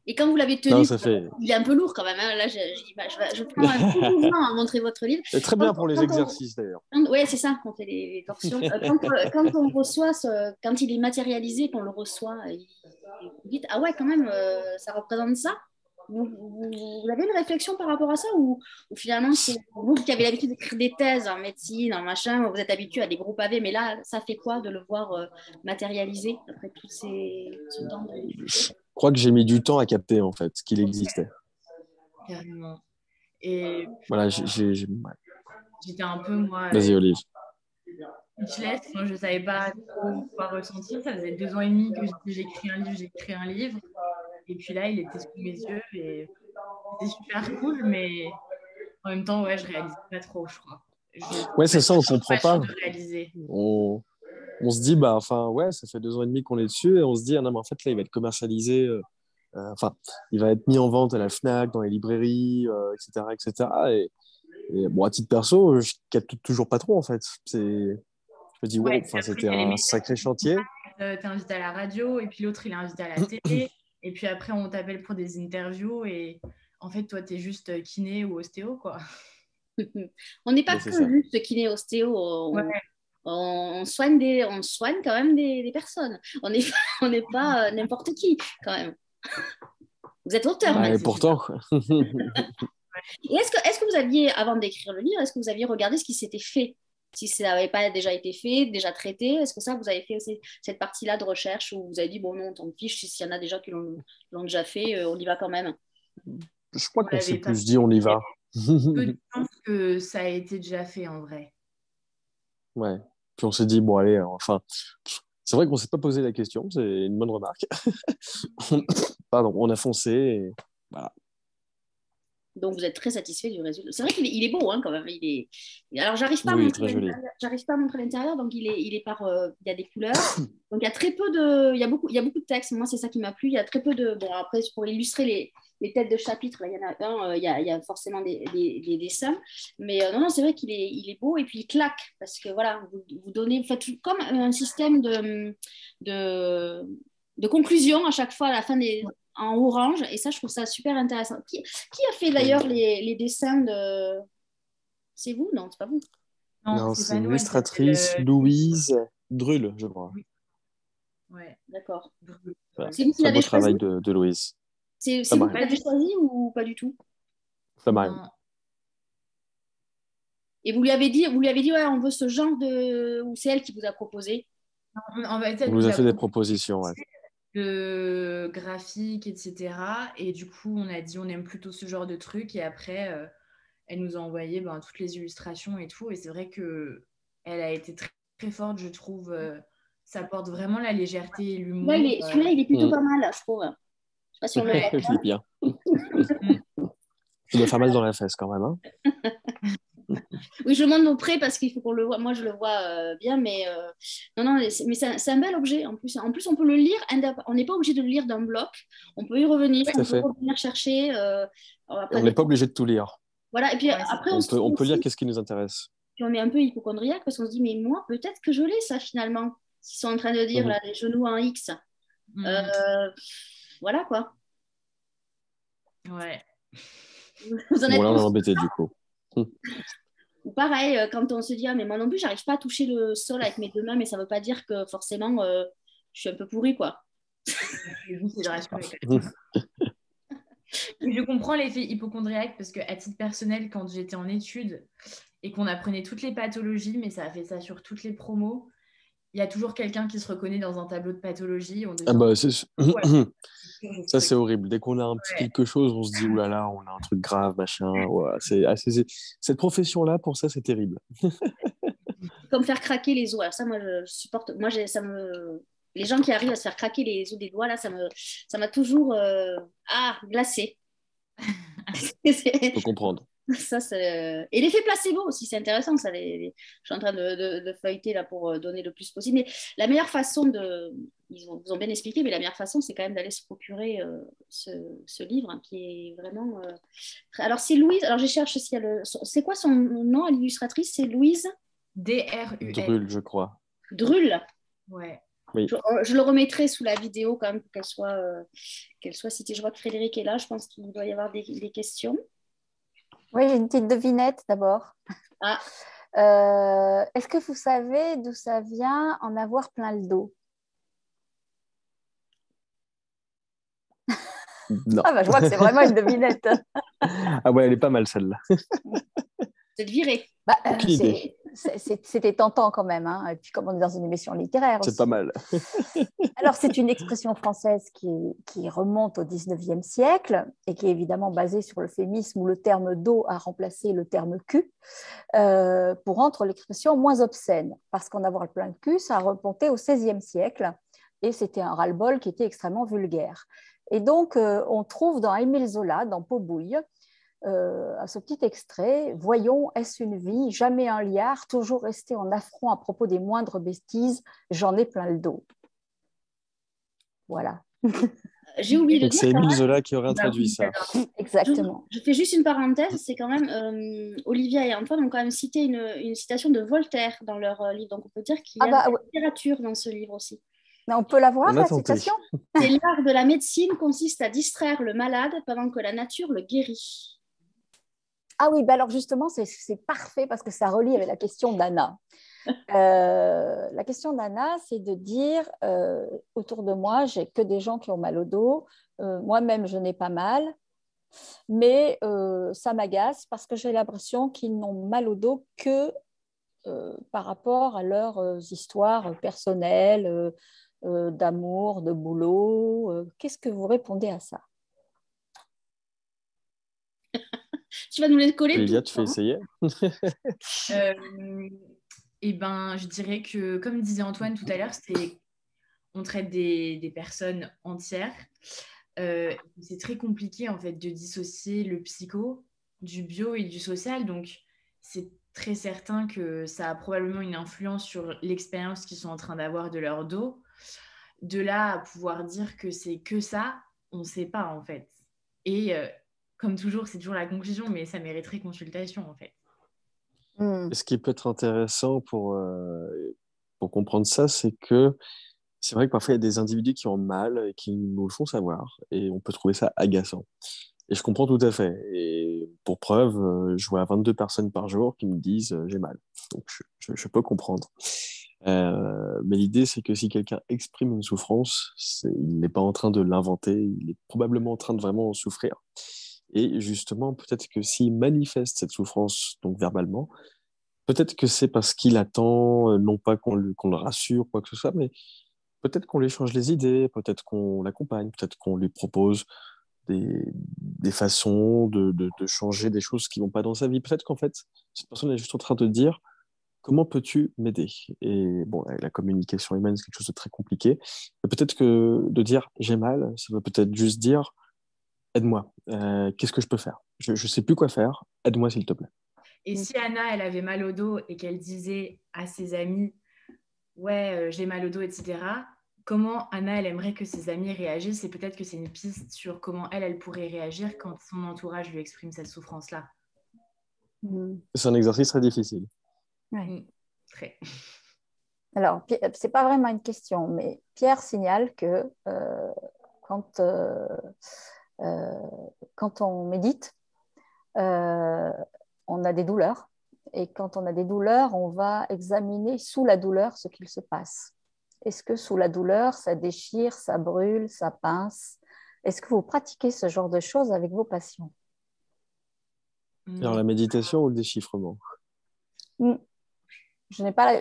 Speaker 1: Et quand vous l'avez tenu, il est un peu lourd quand même. Là, je prends un peu de temps à montrer votre livre.
Speaker 3: C'est très bien pour les exercices, d'ailleurs.
Speaker 1: Oui, c'est ça, on fait les torsions. Quand on reçoit, quand il est matérialisé, qu'on le reçoit, vous dites, ah ouais, quand même, ça représente ça. Vous avez une réflexion par rapport à ça ou finalement, c'est vous qui avez l'habitude d'écrire des thèses en médecine, en machin, vous êtes habitué à des gros pavés, mais là, ça fait quoi de le voir matérialisé après tout ce temps de...
Speaker 3: Je crois que j'ai mis du temps à capter, en fait, qu'il existait.
Speaker 2: Carrément. Et
Speaker 3: voilà,
Speaker 2: j'étais un peu, moi...
Speaker 3: Vas-y, Olive.
Speaker 2: Je ne savais pas trop quoi ressentir. Ça faisait 2 ans et demi que j'écris un livre. Et puis là, il était sous mes yeux et c'était super cool, mais en même temps, ouais, je réalise pas trop, je crois.
Speaker 3: Ouais, c'est ça, on comprend
Speaker 2: Pas sûr
Speaker 3: pas.
Speaker 2: de réaliser.
Speaker 3: On se dit, bah, enfin, ouais, ça fait 2 ans et demi qu'on est dessus, et on se dit, ah non, mais en fait, là, il va être commercialisé, enfin, il va être mis en vente à la Fnac, dans les librairies, etc., etc. Et bon, à titre perso, je capte toujours pas trop, en fait. Je me dis, wow,
Speaker 2: Ouais,
Speaker 3: enfin,
Speaker 2: après,
Speaker 3: c'était
Speaker 2: il y a les
Speaker 3: un
Speaker 2: messages
Speaker 3: sacré
Speaker 2: qui sont
Speaker 3: chantier.
Speaker 2: t'es invité à la radio, et puis l'autre, il est invité à la télé. Et puis après, on t'appelle pour des interviews, et en fait, toi, t'es juste kiné ou ostéo, quoi.
Speaker 1: On n'est pas
Speaker 3: Mais c'est
Speaker 1: que
Speaker 3: ça.
Speaker 1: juste kiné ostéo,
Speaker 2: Ouais,
Speaker 1: on soigne quand même des personnes. On n'est on n'est pas n'importe qui quand même. Vous êtes auteur
Speaker 2: non,
Speaker 3: Bah,
Speaker 2: mais
Speaker 3: et
Speaker 2: c'est super.
Speaker 3: pourtant,
Speaker 1: Et est-ce que vous aviez, avant d'écrire le livre, est-ce que vous aviez regardé ce qui s'était fait? Si ça n'avait pas déjà été fait, déjà traité, est-ce que ça, vous avez fait aussi cette partie-là de recherche où vous avez dit, bon, non, tant pis, s'il y en a déjà qui l'ont déjà fait, on y va quand même.
Speaker 3: je crois
Speaker 2: On
Speaker 3: qu'on s'est
Speaker 2: l'avait pas
Speaker 3: plus dit, on y
Speaker 2: fait.
Speaker 3: va.
Speaker 2: Peu de chance que ça a été déjà fait en vrai.
Speaker 3: Ouais. Puis on s'est dit, bon, allez, enfin, c'est vrai qu'on s'est pas posé la question, c'est une bonne remarque. Pardon, on a foncé, et voilà.
Speaker 1: Donc, vous êtes très satisfait du résultat. C'est vrai qu'il est beau, hein, quand même. Alors, j'arrive pas à
Speaker 3: Oui,
Speaker 1: montrer
Speaker 3: très joli.
Speaker 1: l'intérieur. J'arrive pas à montrer l'intérieur, donc il est par. Il y a des couleurs. Donc, il y a très peu de. Il y a beaucoup de texte. Moi, c'est ça qui m'a plu. Il y a très peu de. Bon, après, pour illustrer les têtes de chapitre, là, il y en a un. Il y a forcément des dessins. Mais non, non, c'est vrai il est beau et puis il claque parce que voilà, vous donnez. Vous faites comme un système de, de conclusion à chaque fois à la fin en orange. Et ça, je trouve ça super intéressant. Qui a fait d'ailleurs les dessins de... C'est vous? Non, c'est pas vous.
Speaker 2: Non,
Speaker 3: Non,
Speaker 2: c'est
Speaker 3: c'est
Speaker 2: pas
Speaker 3: une
Speaker 2: nous, elle s'appelle
Speaker 3: illustratrice, Louise Drull, je crois.
Speaker 2: Ouais.
Speaker 1: D'accord.
Speaker 3: Voilà.
Speaker 1: C'est vous qui
Speaker 3: Très beau
Speaker 1: l'avez choisi?
Speaker 3: travail de Louise.
Speaker 1: C'est vous qui
Speaker 3: Flammarion.
Speaker 1: l'avez choisi ou pas du tout?
Speaker 3: Flammarion.
Speaker 2: Non.
Speaker 1: Et vous lui avez dit, ouais, on veut ce genre de... Ou c'est elle qui vous a proposé?
Speaker 2: En fait,
Speaker 3: On
Speaker 2: elle
Speaker 3: nous
Speaker 2: nous
Speaker 3: a
Speaker 2: a
Speaker 3: fait des
Speaker 2: proposé
Speaker 3: propositions, ouais.
Speaker 2: de graphique, etc. Et du coup, on a dit on aime plutôt ce genre de truc. Et après, elle nous a envoyé toutes les illustrations et tout. Et c'est vrai que elle a été très, très forte, je trouve. Ça apporte vraiment la légèreté et l'humour.
Speaker 1: Celui-là, il est plutôt
Speaker 3: Mm.
Speaker 1: pas mal, je trouve. Je sais pas si on le
Speaker 2: Ouais.
Speaker 1: voit
Speaker 3: Il est bien.
Speaker 2: Mm.
Speaker 3: Ça doit faire mal dans la fesse quand même, hein.
Speaker 1: Oui, je le montre de près parce qu'il faut qu'on le voit. Moi, je le vois bien, mais non, non, mais c'est un bel objet. En plus, on peut le lire. On n'est pas obligé de le lire d'un bloc. On peut y revenir.
Speaker 3: Tout
Speaker 1: On
Speaker 3: à
Speaker 1: peut
Speaker 3: fait.
Speaker 1: revenir chercher.
Speaker 3: Et
Speaker 1: Après,
Speaker 3: on n'est pas obligé de tout lire.
Speaker 1: voilà. Et puis
Speaker 2: Ouais, c'est
Speaker 1: après, on se
Speaker 3: On
Speaker 1: trouve
Speaker 3: peut lire
Speaker 1: aussi.
Speaker 3: qu'est-ce qui nous intéresse.
Speaker 1: Puis on est un peu hypochondriaque parce qu'on se dit, mais moi, peut-être que je l'ai ça finalement. Ils sont en train de dire
Speaker 3: Mhm.
Speaker 1: là, les genoux en X.
Speaker 2: Mm.
Speaker 1: Euh, voilà quoi.
Speaker 2: Ouais.
Speaker 1: Vous en
Speaker 3: Bon,
Speaker 1: êtes
Speaker 3: là, on est
Speaker 1: conscient?
Speaker 3: embêté du coup.
Speaker 1: Ou pareil, quand on se dit, ah, mais moi non plus, j'arrive pas à toucher le sol avec mes deux mains, mais ça veut pas dire que forcément, je suis un peu pourrie quoi.
Speaker 2: Le but, c'est de rassurer.
Speaker 3: Mhm.
Speaker 2: Je comprends l'effet hypochondriaque parce que, à titre personnel, quand j'étais en études et qu'on apprenait toutes les pathologies, mais ça a fait ça sur toutes les promos, il y a toujours quelqu'un qui se reconnaît dans un tableau de pathologie. On
Speaker 3: Ah
Speaker 2: devient
Speaker 3: bah,
Speaker 2: ouais, je
Speaker 3: ça,
Speaker 2: trouvais.
Speaker 3: c'est horrible. Dès qu'on a un petit
Speaker 2: Ouais.
Speaker 3: quelque chose, on se dit, oulala, on a un truc grave, machin. Ouais, cette profession-là, pour ça, c'est terrible.
Speaker 1: Comme faire craquer les os. Alors ça, moi, je supporte. Moi, ça me... Les gens qui arrivent à se faire craquer les os des doigts, là, ça m'a toujours glacé.
Speaker 3: Je peux comprendre.
Speaker 1: Ça, et l'effet placebo aussi, c'est intéressant. Ça, je suis en train de feuilleter là pour donner le plus possible. Mais la meilleure façon de. Vous ont bien expliqué, mais la meilleure façon, c'est quand même d'aller se procurer ce livre hein, qui est vraiment. Alors, c'est Louise. Alors, je cherche s'il y a le. C'est quoi son nom à l'illustratrice? C'est Louise
Speaker 2: DRUL.
Speaker 3: Drull, je crois.
Speaker 1: Drull.
Speaker 2: Ouais.
Speaker 3: Oui.
Speaker 1: Je le remettrai sous la vidéo quand même pour qu'elle soit citée. Je vois que Frédéric est là. Je pense qu'il doit y avoir des questions.
Speaker 4: Oui, j'ai une petite devinette d'abord.
Speaker 1: Ah.
Speaker 4: Est-ce que vous savez d'où ça vient en avoir plein le dos?
Speaker 3: Non.
Speaker 4: Ah bah, je vois que c'est vraiment une devinette.
Speaker 3: Ah ouais, elle est pas mal celle-là.
Speaker 1: Vous êtes viré.
Speaker 4: Bah,
Speaker 3: Aucune idée.
Speaker 4: c'était tentant quand même. Hein. Et puis comme on est dans une émission littéraire
Speaker 3: C'est
Speaker 4: aussi.
Speaker 3: pas mal.
Speaker 4: Alors, c'est une expression française qui remonte au 19e siècle et qui est évidemment basée sur l'euphémisme où le terme dos a remplacé le terme cul pour rendre l'expression moins obscène. Parce qu'en avoir plein de cul, ça a remonté au 16e siècle et c'était un ras-le-bol qui était extrêmement vulgaire. Et donc, on trouve dans Émile Zola, dans Peau bouille, ce petit extrait: voyons, est-ce une vie, jamais un liard, toujours resté en affront à propos des moindres bêtises, j'en ai plein le dos. Voilà.
Speaker 1: J'ai oublié de
Speaker 3: Donc
Speaker 1: dire
Speaker 3: c'est
Speaker 1: quand
Speaker 3: Émile
Speaker 1: même,
Speaker 3: Zola qui aurait introduit ça.
Speaker 4: Exactement.
Speaker 1: je fais juste une parenthèse, c'est quand même Olivia et Antoine ont quand même cité une citation de Voltaire dans leur livre, donc on peut dire qu'il y a de la littérature dans ce livre aussi.
Speaker 4: On peut la voir,
Speaker 3: On a
Speaker 4: la
Speaker 3: tenté.
Speaker 4: citation?
Speaker 1: C'est l'art de la médecine consiste à distraire le malade pendant que la nature le guérit.
Speaker 4: Ah oui, ben alors justement, c'est parfait parce que ça relie avec la question d'Anna. La question d'Anna, c'est de dire autour de moi, j'ai que des gens qui ont mal au dos. Moi-même, je n'ai pas mal, mais ça m'agace parce que j'ai l'impression qu'ils n'ont mal au dos que par rapport à leurs histoires personnelles, d'amour, de boulot. Qu'est-ce que vous répondez à ça?
Speaker 1: Tu vas nous les coller
Speaker 3: Olivia,
Speaker 1: tout
Speaker 3: tu fais essayer?
Speaker 2: Eh ben, je dirais que, comme disait Antoine tout à l'heure, on traite des personnes entières. C'est très compliqué en fait de dissocier le psycho du bio et du social. Donc, c'est très certain que ça a probablement une influence sur l'expérience qu'ils sont en train d'avoir de leur dos. De là à pouvoir dire que c'est que ça, on ne sait pas en fait. Et comme toujours, c'est toujours la conclusion, mais ça mériterait consultation en fait.
Speaker 3: Ce qui peut être intéressant pour comprendre ça, c'est que c'est vrai que parfois il y a des individus qui ont mal et qui nous le font savoir, et on peut trouver ça agaçant. Et je comprends tout à fait. Et pour preuve, je vois 22 personnes par jour qui me disent j'ai mal. Donc je peux comprendre. Mais l'idée, c'est que si quelqu'un exprime une souffrance, il n'est pas en train de l'inventer, il est probablement en train de vraiment en souffrir. Et justement, peut-être que s'il manifeste cette souffrance, donc verbalement, peut-être que c'est parce qu'il attend, non pas qu'on le rassure, quoi que ce soit, mais peut-être qu'on lui change les idées, peut-être qu'on l'accompagne, peut-être qu'on lui propose des façons de changer des choses qui vont pas dans sa vie. Peut-être qu'en fait, cette personne est juste en train de dire, comment peux-tu m'aider? Et bon, la communication humaine, c'est quelque chose de très compliqué. Mais peut-être que de dire j'ai mal, ça veut peut-être juste dire aide-moi. Qu'est-ce que je peux faire? Je ne sais plus quoi faire. Aide-moi, s'il te plaît.
Speaker 2: Et si Anna, elle avait mal au dos et qu'elle disait à ses amis, ouais, j'ai mal au dos, etc., comment Anna, elle aimerait que ses amis réagissent? Et peut-être que c'est une piste sur comment elle pourrait réagir quand son entourage lui exprime cette souffrance-là.
Speaker 3: C'est un exercice très difficile.
Speaker 4: Ouais.
Speaker 2: Très.
Speaker 4: Alors, c'est pas vraiment une question, mais Pierre signale que quand, quand on médite, on a des douleurs. Et quand on a des douleurs, on va examiner sous la douleur ce qu'il se passe. Est-ce que sous la douleur, ça déchire, ça brûle, ça pince? Est-ce que vous pratiquez ce genre de choses avec vos patients?
Speaker 3: Alors, la méditation ou le déchiffrement?
Speaker 4: Je n'ai pas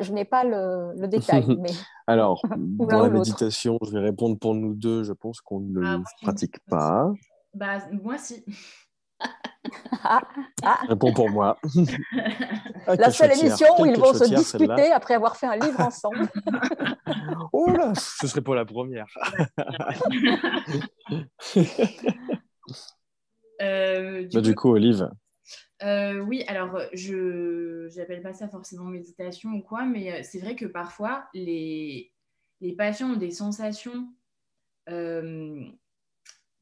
Speaker 4: le détail. Mais...
Speaker 3: Alors,
Speaker 4: ou
Speaker 3: dans
Speaker 4: l'un
Speaker 3: la
Speaker 4: ou l'autre.
Speaker 3: méditation, je vais répondre pour nous deux, je pense qu'on ne le pratique pas.
Speaker 2: Bah, moi, si.
Speaker 3: Réponds pour moi.
Speaker 4: La seule émission où ils vont se disputer après avoir fait un livre ensemble.
Speaker 3: Oh là, ce serait pas la première. Du coup, Olive.
Speaker 2: Oui, alors je n'appelle pas ça forcément méditation ou quoi, mais c'est vrai que parfois les patients ont des sensations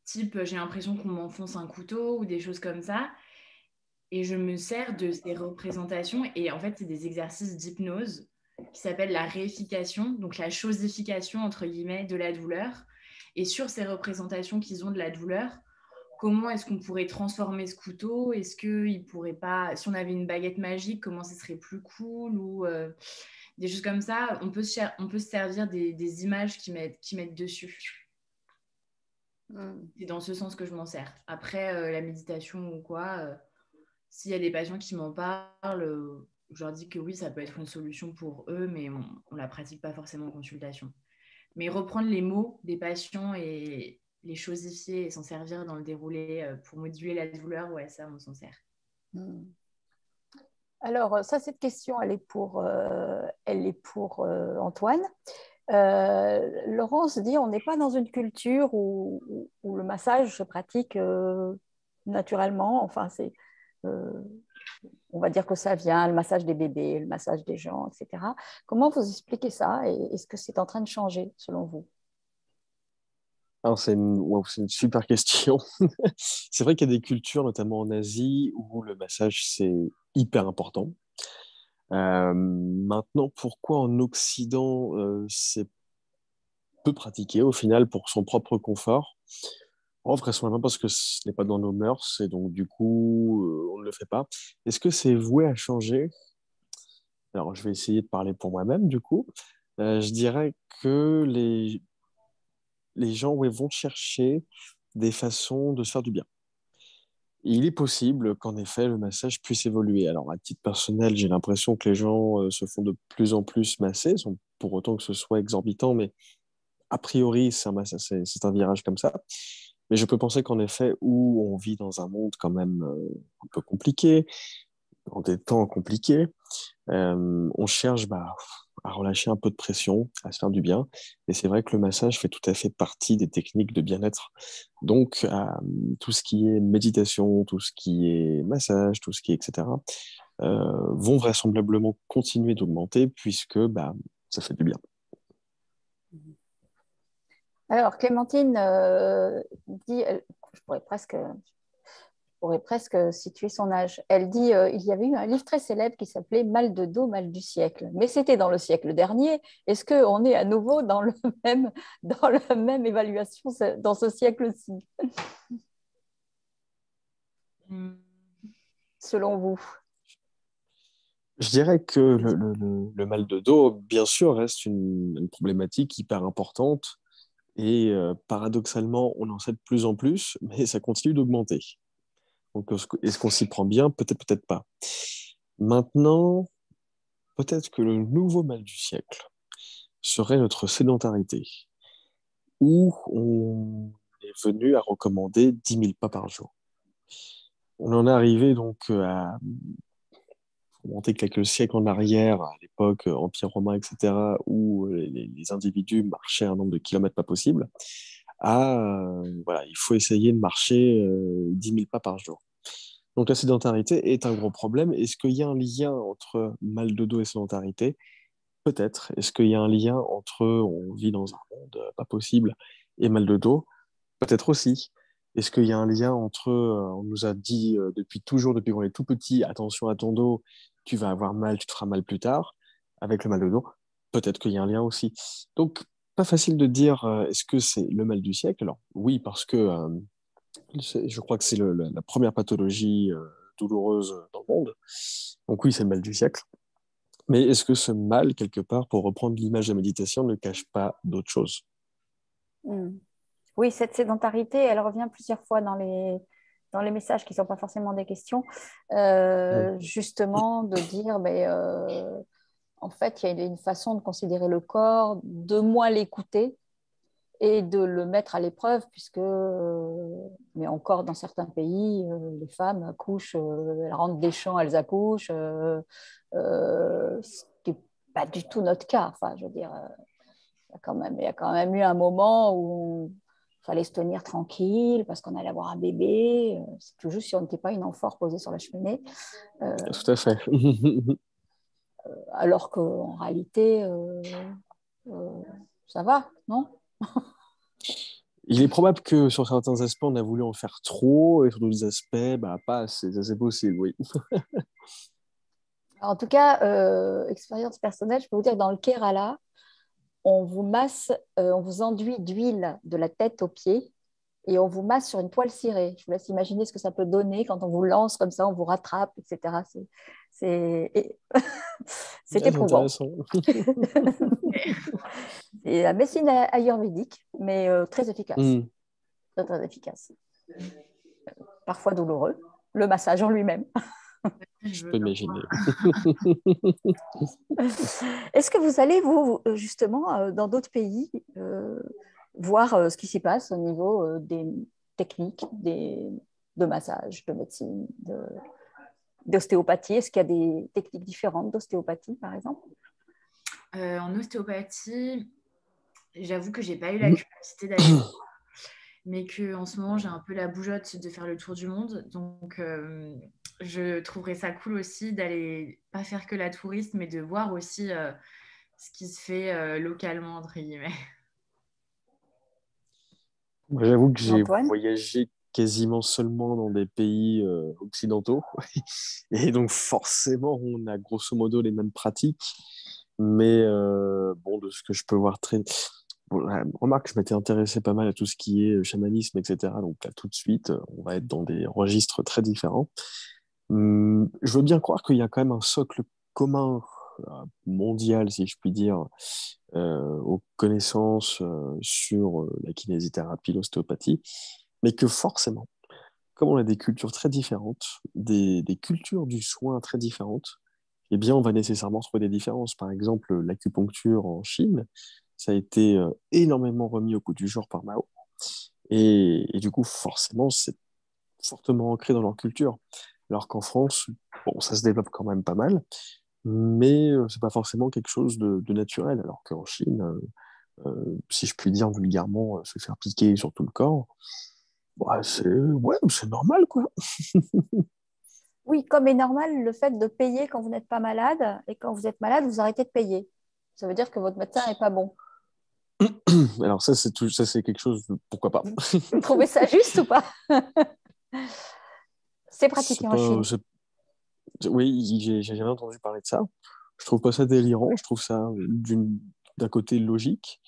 Speaker 2: type j'ai l'impression qu'on m'enfonce un couteau ou des choses comme ça, et je me sers de ces représentations, et en fait c'est des exercices d'hypnose qui s'appellent la réification, donc la chosification entre guillemets de la douleur, et sur ces représentations qu'ils ont de la douleur, comment est-ce qu'on pourrait transformer ce couteau? Est-ce qu'il pourrait pas, si on avait une baguette magique, comment ce serait plus cool, ou des choses comme ça. On peut se servir des images qui mettent dessus. C'est dans ce sens que je m'en sers. Après, la méditation ou quoi, s'il y a des patients qui m'en parlent, je leur dis que oui, ça peut être une solution pour eux, mais on ne la pratique pas forcément en consultation. Mais reprendre les mots des patients et les chosifier et s'en servir dans le déroulé pour moduler la douleur, ouais, ça, on s'en sert.
Speaker 4: Alors, ça, cette question, elle est pour Antoine. Laurence dit on n'est pas dans une culture où le massage se pratique naturellement. Enfin, on va dire que ça vient, le massage des bébés, le massage des gens, etc. Comment vous expliquez ça et est-ce que c'est en train de changer selon vous?
Speaker 3: Alors, c'est une super question. C'est vrai qu'il y a des cultures, notamment en Asie, où le massage, c'est hyper important. Maintenant, pourquoi en Occident, c'est peu pratiqué au final pour son propre confort? En vraisemblablement parce que ce n'est pas dans nos mœurs et donc du coup, on ne le fait pas. Est-ce que c'est voué à changer? Alors, je vais essayer de parler pour moi-même du coup. Je dirais que les gens ouais, vont chercher des façons de se faire du bien. Et il est possible qu'en effet, le massage puisse évoluer. Alors, à titre personnel, j'ai l'impression que les gens se font de plus en plus masser, sans pour autant que ce soit exorbitant, mais a priori, c'est un virage comme ça. Mais je peux penser qu'en effet, où on vit dans un monde quand même un peu compliqué, dans des temps compliqués, on cherche à relâcher un peu de pression, à se faire du bien. Et c'est vrai que le massage fait tout à fait partie des techniques de bien-être. Donc, tout ce qui est méditation, tout ce qui est massage, tout ce qui est etc., vont vraisemblablement continuer d'augmenter puisque ça fait du bien.
Speaker 4: Alors, Clémentine dit, je pourrais presque situer son âge. Elle dit il y avait eu un livre très célèbre qui s'appelait Mal de dos, mal du siècle. Mais c'était dans le siècle dernier. Est-ce qu'on est à nouveau dans la même évaluation dans ce siècle-ci, selon vous?
Speaker 3: Je dirais que le mal de dos, bien sûr, reste une problématique hyper importante et paradoxalement, on en sait de plus en plus, mais ça continue d'augmenter. Donc, est-ce qu'on s'y prend bien? Peut-être, peut-être pas. Maintenant, peut-être que le nouveau mal du siècle serait notre sédentarité, où on est venu à recommander 10 000 pas par jour. On en est arrivé donc à remonter quelques siècles en arrière, à l'époque Empire romain, etc., où les individus marchaient un nombre de kilomètres pas possible, voilà, il faut essayer de marcher 10 000 pas par jour. Donc la sédentarité est un gros problème. Est-ce qu'il y a un lien entre mal de dos et sédentarité? Peut-être. Est-ce qu'il y a un lien entre on vit dans un monde pas possible et mal de dos? Peut-être aussi. Est-ce qu'il y a un lien entre, on nous a dit depuis toujours, depuis qu'on est tout petit, attention à ton dos, tu vas avoir mal, tu te feras mal plus tard, avec le mal de dos? Peut-être qu'il y a un lien aussi. Donc, pas facile de dire est-ce que c'est le mal du siècle? Alors, oui, parce que je crois que c'est la première pathologie douloureuse dans le monde. Donc oui, c'est le mal du siècle. Mais est-ce que ce mal, quelque part, pour reprendre l'image de la méditation, ne cache pas d'autres choses?
Speaker 4: Hmm. Oui, cette sédentarité, elle revient plusieurs fois dans les messages qui ne sont pas forcément des questions,
Speaker 3: Oui,
Speaker 4: justement de dire, en fait, il y a une façon de considérer le corps, de moins l'écouter et de le mettre à l'épreuve, puisque, mais encore dans certains pays, les femmes accouchent, elles rentrent des champs, elles accouchent, ce qui n'est pas du tout notre cas. Enfin, je veux dire, il y a quand même eu un moment où il fallait se tenir tranquille parce qu'on allait avoir un bébé. C'est tout juste si on n'était pas une amphore posée sur la cheminée.
Speaker 3: tout à fait.
Speaker 4: Alors qu'en réalité, ça va, non?
Speaker 3: Il est probable que sur certains aspects, on a voulu en faire trop, et sur d'autres aspects, pas assez. Ça, c'est possible, oui.
Speaker 4: En tout cas, expérience personnelle, je peux vous dire que dans le Kerala, on vous masse, on vous enduit d'huile de la tête aux pieds et on vous masse sur une toile cirée. Je vous laisse imaginer ce que ça peut donner quand on vous lance comme ça, on vous rattrape, etc. C'est
Speaker 3: Ah, c'est
Speaker 4: éprouvant.
Speaker 3: intéressant.
Speaker 4: C'est la médecine ayurvédique, mais très efficace.
Speaker 3: Hmm,
Speaker 4: Très, très efficace. Parfois douloureux. Le massage en lui-même.
Speaker 3: je
Speaker 2: Je veux
Speaker 3: peux
Speaker 2: bien
Speaker 3: imaginer.
Speaker 2: voir.
Speaker 4: Est-ce que vous allez, vous, justement, dans d'autres pays, voir ce qui s'y passe au niveau des techniques de massage, de médecine, d'ostéopathie? Est-ce qu'il y a des techniques différentes d'ostéopathie, par exemple?
Speaker 2: En ostéopathie, J'avoue que j'ai pas eu la curiosité d'aller voir, mais qu'en ce moment, j'ai un peu la bougeotte de faire le tour du monde. Donc, je trouverais ça cool aussi d'aller, pas faire que la touriste, mais de voir aussi ce qui se fait localement, entre guillemets.
Speaker 3: Moi, j'avoue que j'ai
Speaker 4: Antoine?
Speaker 3: voyagé quasiment seulement dans des pays occidentaux. Et donc, forcément, on a grosso modo les mêmes pratiques. Mais bon, de ce que je peux voir très... Bon, remarque, je m'étais intéressé pas mal à tout ce qui est chamanisme, etc. Donc là, tout de suite, on va être dans des registres très différents. Je veux bien croire qu'il y a quand même un socle commun mondial, si je puis dire, aux connaissances sur la kinésithérapie, l'ostéopathie, mais que forcément, comme on a des cultures très différentes, des cultures du soin très différentes, eh bien, on va nécessairement trouver des différences. Par exemple, l'acupuncture en Chine, ça a été énormément remis au goût du jour par Mao. Et du coup, forcément, c'est fortement ancré dans leur culture. Alors qu'en France, bon, ça se développe quand même pas mal, mais c'est pas forcément quelque chose de naturel. Alors qu'en Chine, si je puis dire vulgairement, se faire piquer sur tout le corps, bah, c'est normal, quoi.
Speaker 4: Oui, comme est normal le fait de payer quand vous n'êtes pas malade, et quand vous êtes malade, vous arrêtez de payer. Ça veut dire que votre médecin n'est pas bon.
Speaker 3: Alors ça, c'est quelque chose, pourquoi pas.
Speaker 4: Vous trouvez ça juste ou pas? C'est pratiqué
Speaker 3: C'est
Speaker 4: en
Speaker 3: pas,
Speaker 4: Chine.
Speaker 3: oui, j'ai jamais entendu parler de ça. Je trouve pas ça délirant. Je trouve ça d'un côté logique.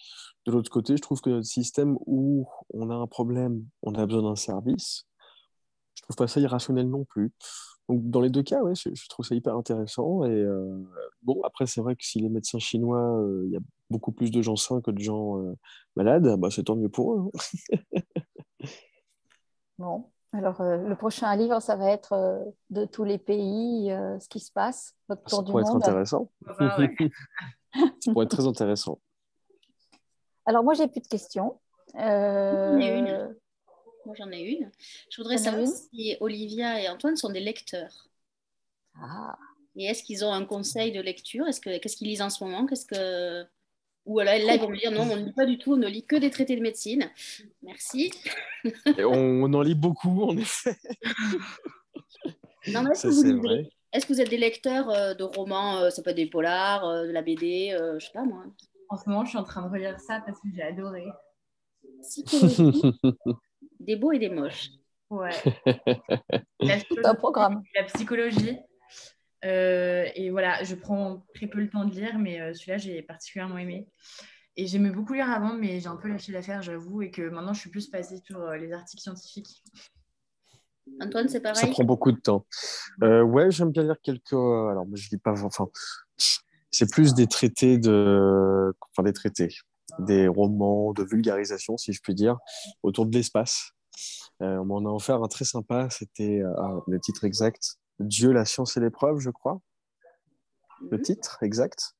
Speaker 3: De l'autre côté, je trouve que notre système où on a un problème, on a besoin d'un service, je trouve pas ça irrationnel non plus. Donc dans les deux cas, ouais, je trouve ça hyper intéressant. Et bon, après, c'est vrai que si les médecins chinois, il y a beaucoup plus de gens sains que de gens malades, bah, c'est tant mieux pour eux, hein.
Speaker 4: Bon, alors le prochain livre, ça va être de tous les pays, ce qui se passe, votre
Speaker 3: Ça
Speaker 4: tour du
Speaker 3: pourrait être
Speaker 4: monde.
Speaker 3: intéressant.
Speaker 2: Enfin, ouais.
Speaker 3: Ça pourrait être très intéressant.
Speaker 4: Alors moi, j'ai plus de questions.
Speaker 1: J'en ai une. Moi, j'en ai une. Je voudrais
Speaker 4: T'en as
Speaker 1: savoir
Speaker 4: une?
Speaker 1: si Olivia et Antoine sont des lecteurs.
Speaker 4: Ah.
Speaker 1: Et est-ce qu'ils ont un conseil de lecture? Qu'est-ce qu'ils lisent en ce moment? Ou là, ils vont me dire non, on ne lit pas du tout, on ne lit que des traités de médecine. Merci.
Speaker 3: Et on en lit beaucoup, en effet.
Speaker 1: Non, mais
Speaker 3: Ça, c'est vrai.
Speaker 1: est-ce que vous êtes des lecteurs de romans, ça peut être des polars, de la BD, je sais pas moi,
Speaker 2: En ce moment, je suis en train de relire ça parce que j'ai adoré.
Speaker 1: psychologie, des beaux et des moches.
Speaker 2: Ouais.
Speaker 4: Tout un programme.
Speaker 2: La psychologie. Et voilà, je prends très peu le temps de lire, mais celui-là, j'ai particulièrement aimé. Et j'aimais beaucoup lire avant, mais j'ai un peu lâché l'affaire, j'avoue, et que maintenant, je suis plus passée sur les articles scientifiques.
Speaker 1: Antoine, c'est
Speaker 3: Ça
Speaker 1: pareil?
Speaker 3: prend beaucoup de temps. Ouais, j'aime bien lire quelques. Alors, je lis pas. Enfin, c'est plus des traités enfin, des traités, des romans de vulgarisation, si je puis dire, autour de l'espace. On m'en a offert un très sympa. C'était le titre exact. Dieu, la science et l'épreuve, je crois. Le titre exact.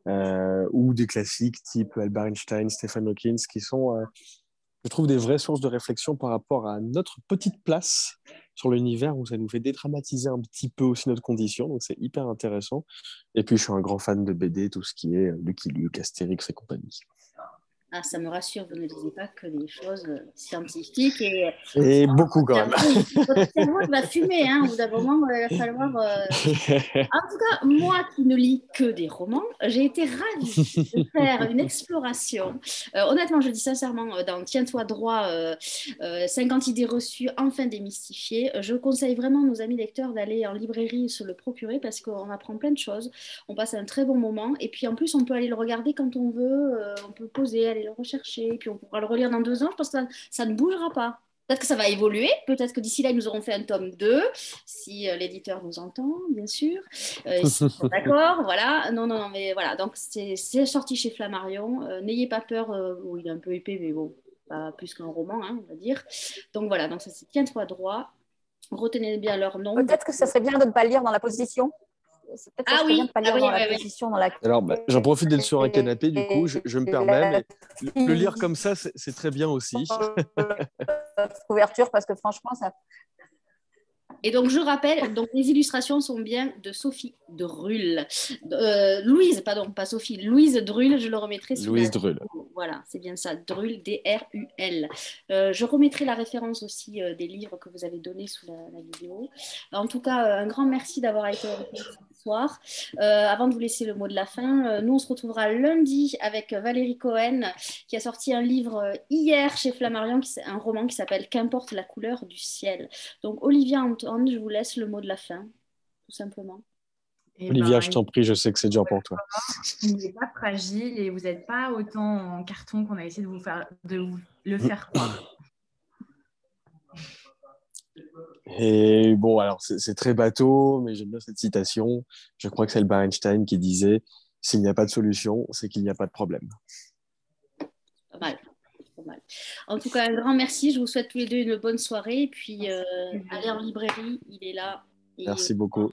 Speaker 3: Ou des classiques type Albert Einstein, Stephen Hawking, qui sont, je trouve, des vraies sources de réflexion par rapport à notre petite place sur l'univers, où ça nous fait dédramatiser un petit peu aussi notre condition. Donc, c'est hyper intéressant. Et puis, je suis un grand fan de BD, tout ce qui est Lucky Luke, Astérix et compagnie.
Speaker 1: Ah, ça me rassure, vous ne lisez pas que des choses scientifiques.
Speaker 3: Et beaucoup, quand même.
Speaker 1: Votre cerveau va fumer, hein. Au bout d'un moment, il va falloir. En tout cas, moi qui ne lis que des romans, j'ai été ravie de faire une exploration. Honnêtement, je dis sincèrement, dans Tiens-toi droit, 50 idées reçues, enfin démystifiées, je conseille vraiment à nos amis lecteurs d'aller en librairie se le procurer parce qu'on apprend plein de choses. On passe un très bon moment. Et puis en plus, on peut aller le regarder quand on veut. On peut poser, aller le rechercher. Et puis on pourra le relire dans 2 ans. Je pense que ça ne bougera pas. Peut-être que ça va évoluer, peut-être que d'ici là, ils nous auront fait un tome 2, si l'éditeur nous entend, bien sûr. Ils sont d'accord, voilà. Non, non, non, mais voilà. Donc, c'est sorti chez Flammarion. N'ayez pas peur. Il est un peu épais, mais bon, pas plus qu'un roman, hein, on va dire. Donc, voilà. Donc, ça, c'est Tiens-toi droit. Retenez bien leur nom.
Speaker 4: Peut-être que ça serait bien de ne pas le lire dans la position. Peut-être que ça serait bien de ne pas lire dans la position dans laquelle.
Speaker 3: Alors, j'en profite d'être sur un canapé, du coup, je me permets, mais le lire comme ça, c'est très bien aussi.
Speaker 4: Couverture, parce que franchement, ça.
Speaker 1: Et donc, je rappelle, donc, les illustrations sont bien de Sophie Drull. Louise, pardon, pas Sophie, Louise Drull, je le remettrai sous
Speaker 3: Louise Drull.
Speaker 1: Voilà, c'est bien ça, Drul, D-R-U-L. Je remettrai la référence aussi des livres que vous avez donnés sous la vidéo. En tout cas, un grand merci d'avoir été avec nous ce soir. Avant de vous laisser le mot de la fin, nous, on se retrouvera lundi avec Valérie Cohen, qui a sorti un livre hier chez Flammarion, un roman qui s'appelle Qu'importe la couleur du ciel. Donc, Olivia Anton, je vous laisse le mot de la fin, tout simplement.
Speaker 3: Olivia, je t'en prie, je sais que c'est dur pour toi.
Speaker 2: Il n'est pas fragile et vous n'êtes pas autant en carton qu'on a essayé de vous le faire croire.
Speaker 3: Et bon, alors c'est très bateau, mais j'aime bien cette citation. Je crois que c'est Albert Einstein qui disait, s'il n'y a pas de solution, c'est qu'il n'y a pas de problème.
Speaker 1: Pas mal. Pas mal. En tout cas, un grand merci. Je vous souhaite tous les deux une bonne soirée. Et puis, allez en librairie, il est là. Et
Speaker 3: Merci beaucoup.